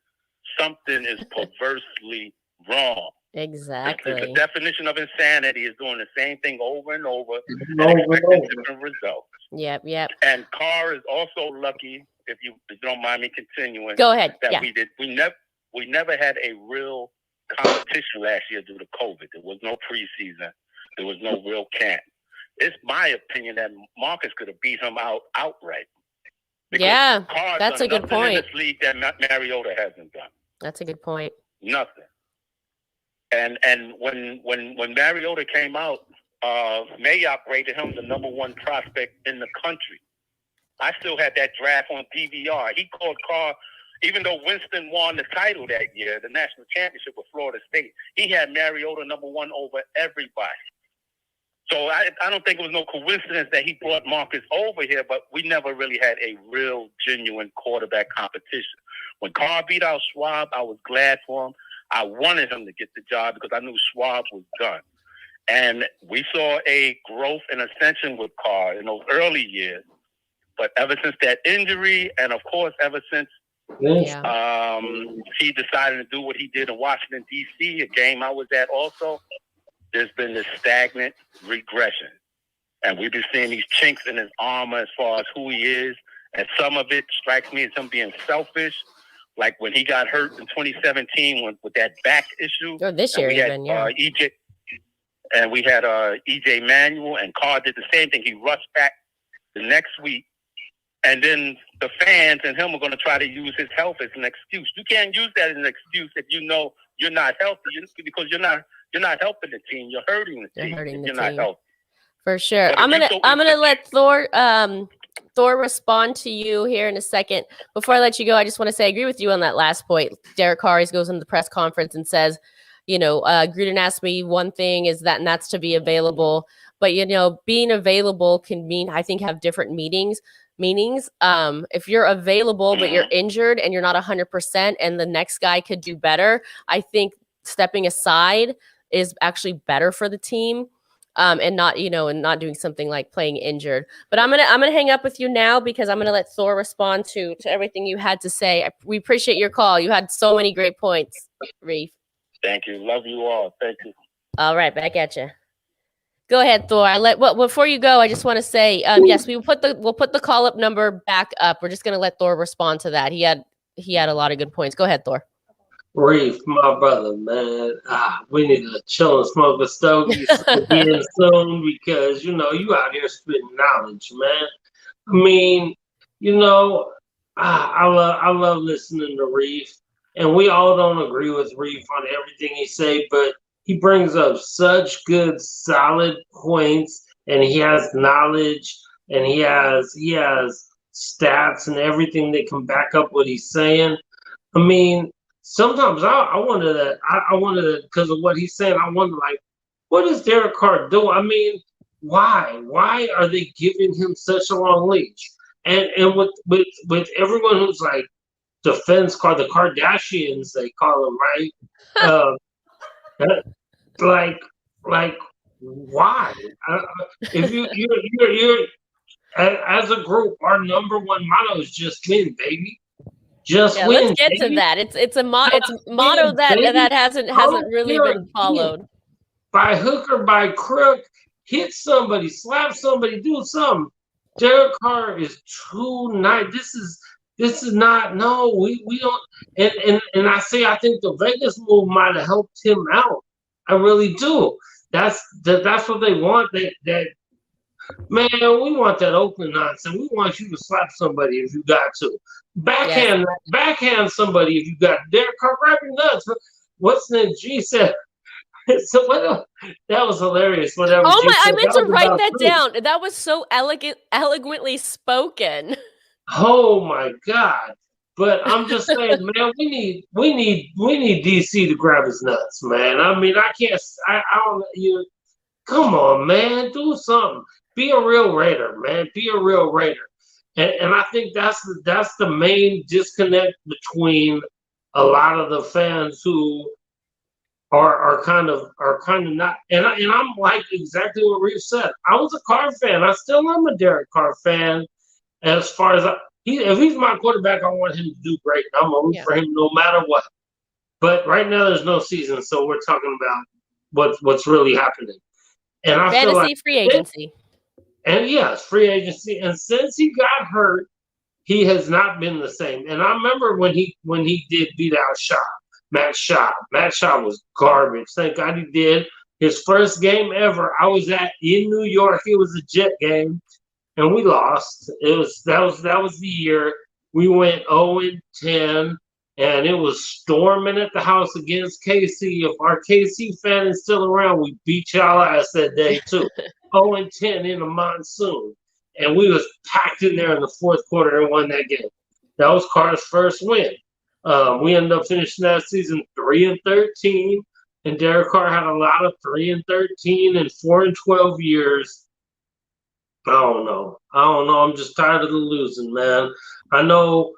something is perversely wrong. Exactly. The definition of insanity is doing the same thing over and over and expecting different results. Yep. And Carr is also lucky, if you don't mind me continuing. Go ahead. That we never had a real competition last year due to COVID. There was no preseason. There was no real camp. It's my opinion that Marcus could have beat him outright. Yeah, Carr's that's a good point. In this league that Mariota hasn't done. That's a good point. Nothing. And when Mariota came out, Mayock rated him the number 1 prospect in the country. I still had that draft on DVR. He called Carr, even though Winston won the title that year, the national championship with Florida State, he had Mariota number 1 over everybody. So I don't think it was no coincidence that he brought Marcus over here, but we never really had a real, genuine quarterback competition. When Carr beat out Schwab, I was glad for him. I wanted him to get the job because I knew Schwab was done. And we saw a growth and ascension with Carr in those early years. But ever since that injury, and of course, ever since he decided to do what he did in Washington, D.C., a game I was at also, there's been this stagnant regression. And we've been seeing these chinks in his armor as far as who he is. And some of it strikes me as him being selfish. Like when he got hurt in 2017 with that back issue. Or this year even, EJ, and we had EJ Manuel, and Carr did the same thing. He rushed back the next week. And then the fans and him are going to try to use his health as an excuse. You can't use that as an excuse if you know you're not healthy, because you're not helping the team. You're hurting the team. You're not healthy. For sure. I'm gonna let Thor respond to you here in a second. Before I let you go, I just want to say I agree with you on that last point. Derek Carr goes into the press conference and says, Gruden asked me one thing is that, and that's to be available. But being available can mean, I think, have different meanings. If you're available but you're injured and you're not 100% and the next guy could do better, I think stepping aside is actually better for the team, and not doing something like playing injured. But I'm gonna hang up with you now because I'm gonna let Thor respond to everything you had to say. We appreciate your call. You had so many great points, Reef. Thank you. Love you all. Thank you. All right, back at you. Go ahead, Thor. Before you go, I just want to say, yes, we'll put the call up number back up. We're just gonna let Thor respond to that. He had a lot of good points. Go ahead, Thor. Reef, my brother, man. We need to chill and smoke a stogie again soon because you out here spitting knowledge, man. I mean, I love listening to Reef, and we all don't agree with Reef on everything he say, but he brings up such good, solid points, and he has knowledge, and he has stats and everything that can back up what he's saying. I mean, sometimes I wonder that. I wonder that because of what he's saying. I wonder, like, what is Derek Carr doing? I mean, why? Why are they giving him such a long leash? And with everyone who's like defense Carr, the Kardashians they call them, right? Like why? If you're as a group, our number one motto is just win, baby. Just win. Let's get baby. to that. It's a motto that hasn't really been followed. By hook or by crook, hit somebody, slap somebody, do something. Derek Carr is too nice. This is not. No, we don't. And I think the Vegas move might have helped him out. I really do. That's what they want. That man, we want that Oakland nonsense. We want you to slap somebody if you got to. Backhand somebody if you got. Derek Carr, grab your nuts. What's the name? G said. So that was hilarious. Whatever. Oh my! I meant to write that down. That was so eloquently spoken. Oh my God! But I'm just saying, man, we need DC to grab his nuts, man. I mean, I can't. I don't. You come on, man, do something. Be a real Raider, man. Be a real Raider. And I think that's the main disconnect between a lot of the fans who are kind of not. And I'm like exactly what Reeve said. I was a Carr fan. I still am a Derek Carr fan. As far as if he's my quarterback, I want him to do great. I'm gonna root for him no matter what. But right now there's no season, so we're talking about what's really happening. And I feel like free agency. And yes, free agency. And since he got hurt, he has not been the same. And I remember when he did beat out Matt Schaub. Matt Schaub was garbage. Thank God he did. His first game ever, I was in New York. It was a Jet game, and we lost. That was the year we went 0-10, and it was storming at the house against KC. If our KC fan is still around, we beat y'all ass that day too. 0-10 in the monsoon, and we was packed in there in the fourth quarter and won that game. That was Carr's first win. We ended up finishing that season 3-13, and Derek Carr had a lot of 3-13 and 4-12 years. I don't know. I'm just tired of the losing, man. I know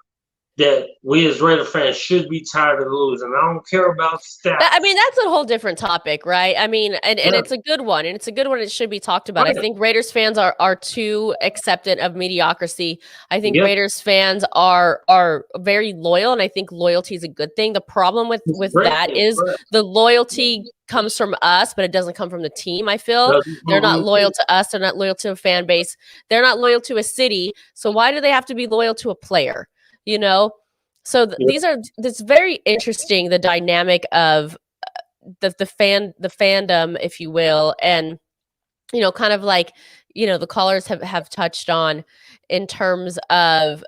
that we as Raider fans should be tired of the losing. I don't care about stats. I mean, that's a whole different topic, right? I mean, and it's a good one, and it's a good one. It should be talked about. Right. I think Raiders fans are too acceptant of mediocrity. I think Raiders fans are very loyal, and I think loyalty is a good thing. The problem with that is the loyalty comes from us, but it doesn't come from the team. I feel they're not loyal to us. They're not loyal to a fan base. They're not loyal to a city. So why do they have to be loyal to a player? You know, so this very interesting, the dynamic of the fandom, if you will, and, you know, kind of like, you know, the callers have touched on in terms of,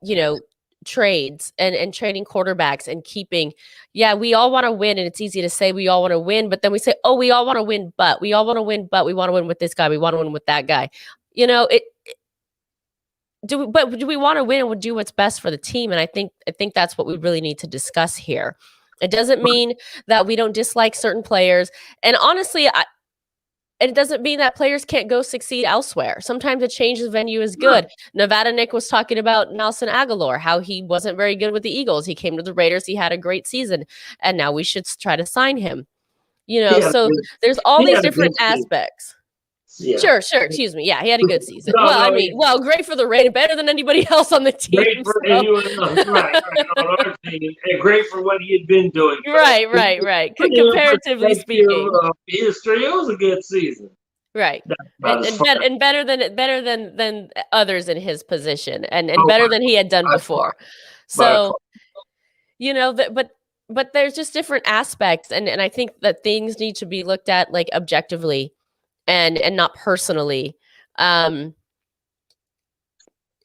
you know, trades and trading quarterbacks and keeping. Yeah, we all want to win, and it's easy to say we all want to win, but then we say, oh, we all want to win, but we all want to win, but we want to win with this guy. We want to win with that guy. You know, do we want to win and we'll do what's best for the team? And I think that's what we really need to discuss here. It doesn't mean that we don't dislike certain players. And honestly, it doesn't mean that players can't go succeed elsewhere. Sometimes a change of venue is good. Nevada Nick was talking about Nelson Aguilar, how he wasn't very good with the Eagles. He came to the Raiders. He had a great season. And now we should try to sign him. You know, so there's all these different aspects. Yeah. Sure. Excuse me. Yeah, he had a good season. Great for the Raiders, better than anybody else on the team. Great for anyone else, right? On our team, and great for what he had been doing. Right. Comparatively speaking, history, it was a good season. Right, and better than others in his position, and better than he had done before. So, you know, but there's just different aspects, and I think that things need to be looked at like objectively. And not personally.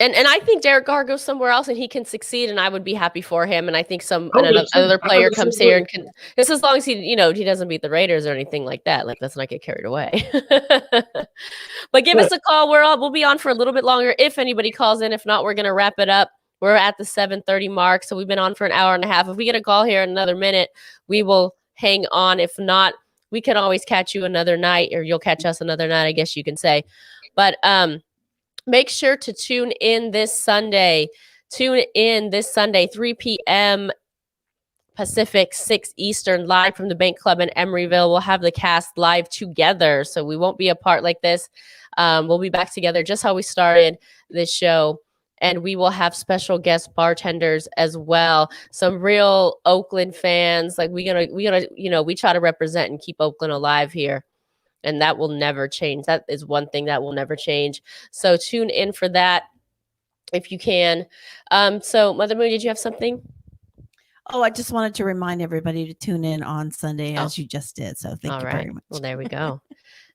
And I think Derek Carr goes somewhere else and he can succeed, and I would be happy for him. And I think another player comes here and can, just as long as he doesn't beat the Raiders or anything like that. Like, let's not get carried away. But give us a call. We'll be on for a little bit longer if anybody calls in. If not, we're gonna wrap it up. We're at the 7:30 mark, so we've been on for an hour and a half. If we get a call here in another minute, we will hang on. If not, we can always catch you another night, or you'll catch us another night, I guess you can say. But make sure to tune in this Sunday. 3 p.m. Pacific, 6 Eastern, live from the Bank Club in Emeryville. We'll have the cast live together, so we won't be apart like this. We'll be back together just how we started this show, and we will have special guest bartenders as well. Some real Oakland fans. Like we try to represent and keep Oakland alive here. And that will never change. That is one thing that will never change. So tune in for that if you can. So Mother Moon, did you have something? Oh, I just wanted to remind everybody to tune in on Sunday as you just did. So thank you very much. Well, there we go.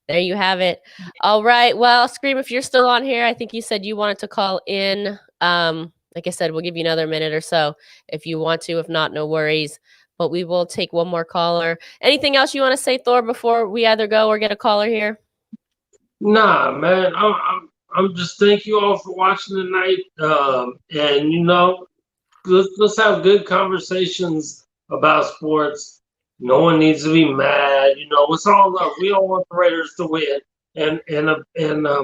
There you have it. All right. Well, Scream, if you're still on here, I think you said you wanted to call in. Like I said, we'll give you another minute or so if you want to. If not, no worries. But we will take one more caller. Anything else you want to say, Thor, before we either go or get a caller here? Nah, man. I'm just thank you all for watching tonight. And let's have good conversations about sports. No one needs to be mad. It's all love. We all want the Raiders to win. And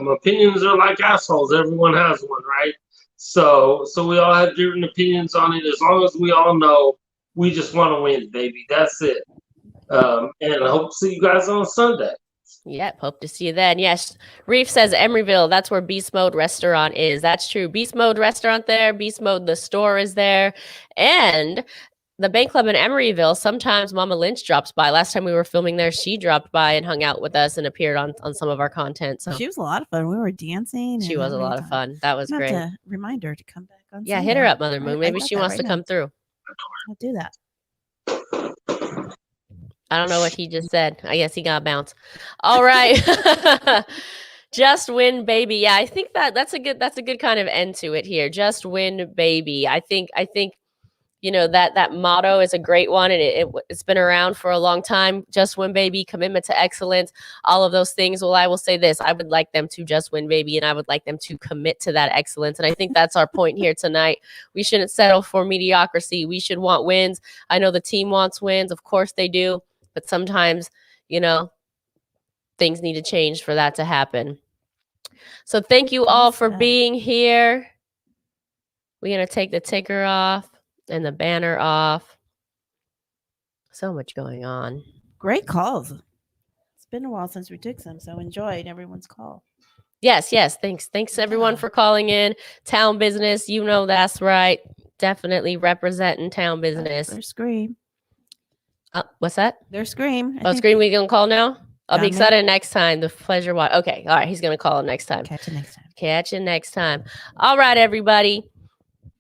opinions are like assholes. Everyone has one, right? So we all have different opinions on it. As long as we all know. We just want to win, baby. That's it. And I hope to see you guys on Sunday. Yep, hope to see you then. Yes, Reef says Emeryville. That's where Beast Mode Restaurant is. That's true. Beast Mode Restaurant there. Beast Mode, the store is there. And the Bank Club in Emeryville, sometimes Mama Lynch drops by. Last time we were filming there, she dropped by and hung out with us and appeared on some of our content. So she was a lot of fun. We were dancing. She was a lot of fun. That was great. Have to remind her to come back on Sunday. Hit her up, Mother Moon. Maybe she wants to come through. I'll do that. I don't know what he just said. I guess he got bounced. All right. Just win, baby. Yeah, I think that's a good kind of end to it here. Just win, baby. I think that motto is a great one, and it's been around for a long time. Just win, baby. Commitment to excellence. All of those things. Well, I will say this: I would like them to just win, baby, and I would like them to commit to that excellence. And I think that's our point here tonight. We shouldn't settle for mediocrity. We should want wins. I know the team wants wins. Of course they do. But sometimes, things need to change for that to happen. So thank you all for being here. We're going to take the ticker off and the banner off. So much going on. Great calls. It's been a while since we took some, so enjoyed everyone's call. Yes. Thanks everyone for calling in. Town business, that's right. Definitely representing town business. Their Scream. What's that? Their Scream. Scream, we going to call now? I'll be excited next time. The pleasure. Okay. All right. He's going to call next time. Catch you next time. All right, everybody.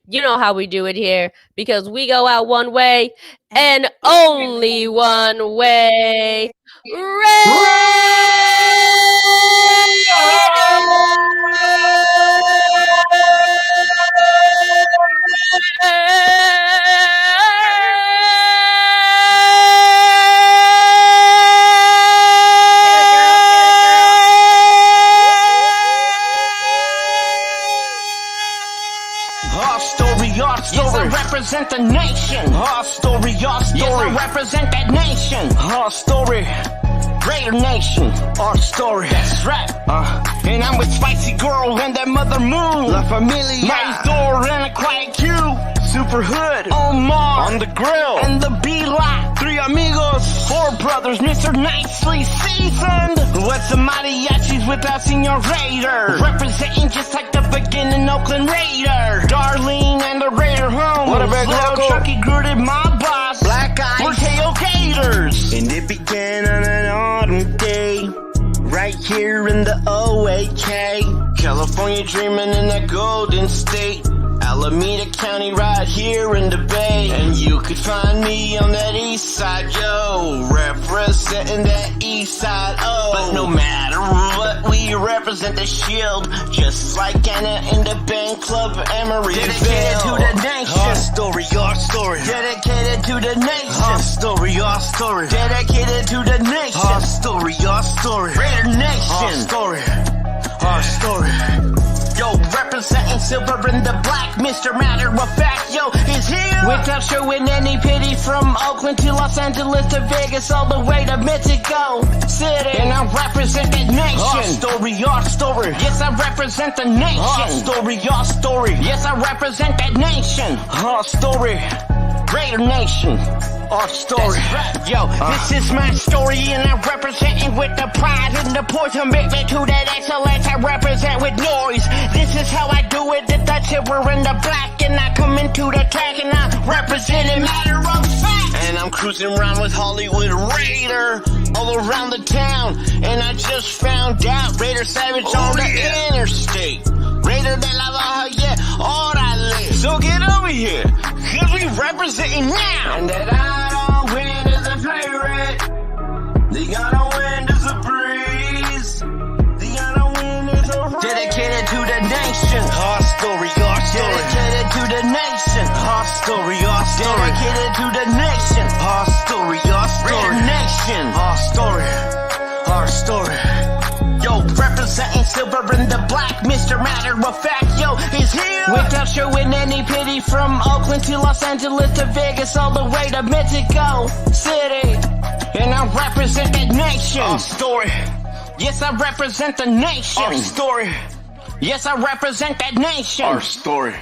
You know how we do it here, because we go out one way and only one way. Yes, I represent the nation. Our story. Yes, I represent that nation. Our story. Raider Nation. Our story. That's right. And I'm with Spicy Girl and that Mother Moon. La Familia. Mighty Thor and a Quiet Q. Super Hood. Omar. On the grill. And the B-Lot. 3 amigos. 4 brothers. Mr. Nicely Seasoned. What's the mariachis without Senior Raider? Representing just like the beginning Oakland Raider. Darlene and the Raider home. What about Little Chucky Grooted, my boss. Black Eyes. We're tailgaters. And it began on an autumn day. Right here in the OAK. California dreaming in that Golden State. Alameda County right here in the Bay. And you could find me on that east side, yo. Representing that east side, oh. But no matter what we represent. represent the shield, just like Anna in the band club Emeryville. Dedicated to the nation. Our story, our story. Dedicated to the nation. Our story, our story. Dedicated to the nation. Our story, our story. Raider Nation. Our story, our story. Yo, representing silver and the black, Mr. Matter of Fact, yo, is here. Without showing any pity, from Oakland to Los Angeles to Vegas, all the way to Mexico City. And I represent that nation. Our story, our story. Yes, I represent the nation. Our story, our story. Yes, I represent that nation. Our story. Raider Nation, our story. Yo, this is my story and I represent it with the pride and the poise, commitment to that excellence I represent with noise. This is how I do it, the silver and the black, and I come into the track and I represent it, matter of fact. And I'm cruising around with Hollywood Raider all around the town, and I just found out Raider Savage on the interstate. Raider de la Baja, yeah, orale. So get over here, cause we representing now. And that I don't win as a pirate. The I don't win as a breeze. The I don't win as a rain. Dedicated to the nation. Our story, our story. Dedicated to the nation. Our story, our story. Dedicated to the nation. Our story, our story. Nation. Our story, our story. Yo, representing silver and the black, Mr. Matter of Fact, yo, is here. Without showing any pity, from Oakland to Los Angeles to Vegas, all the way to Mexico City. And I represent that nation. Our story. Yes, I represent the nation. Our story. Yes, I represent that nation. Our story.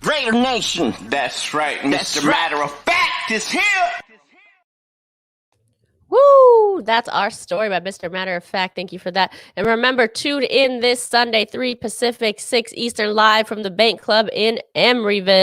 Raider Nation. That's right, Mr. Matter of Fact is here. Woo! That's our story by Mr. Matter of Fact. Thank you for that. And remember, tune in this Sunday, 3 Pacific, 6 Eastern, live from the Bank Club in Emeryville.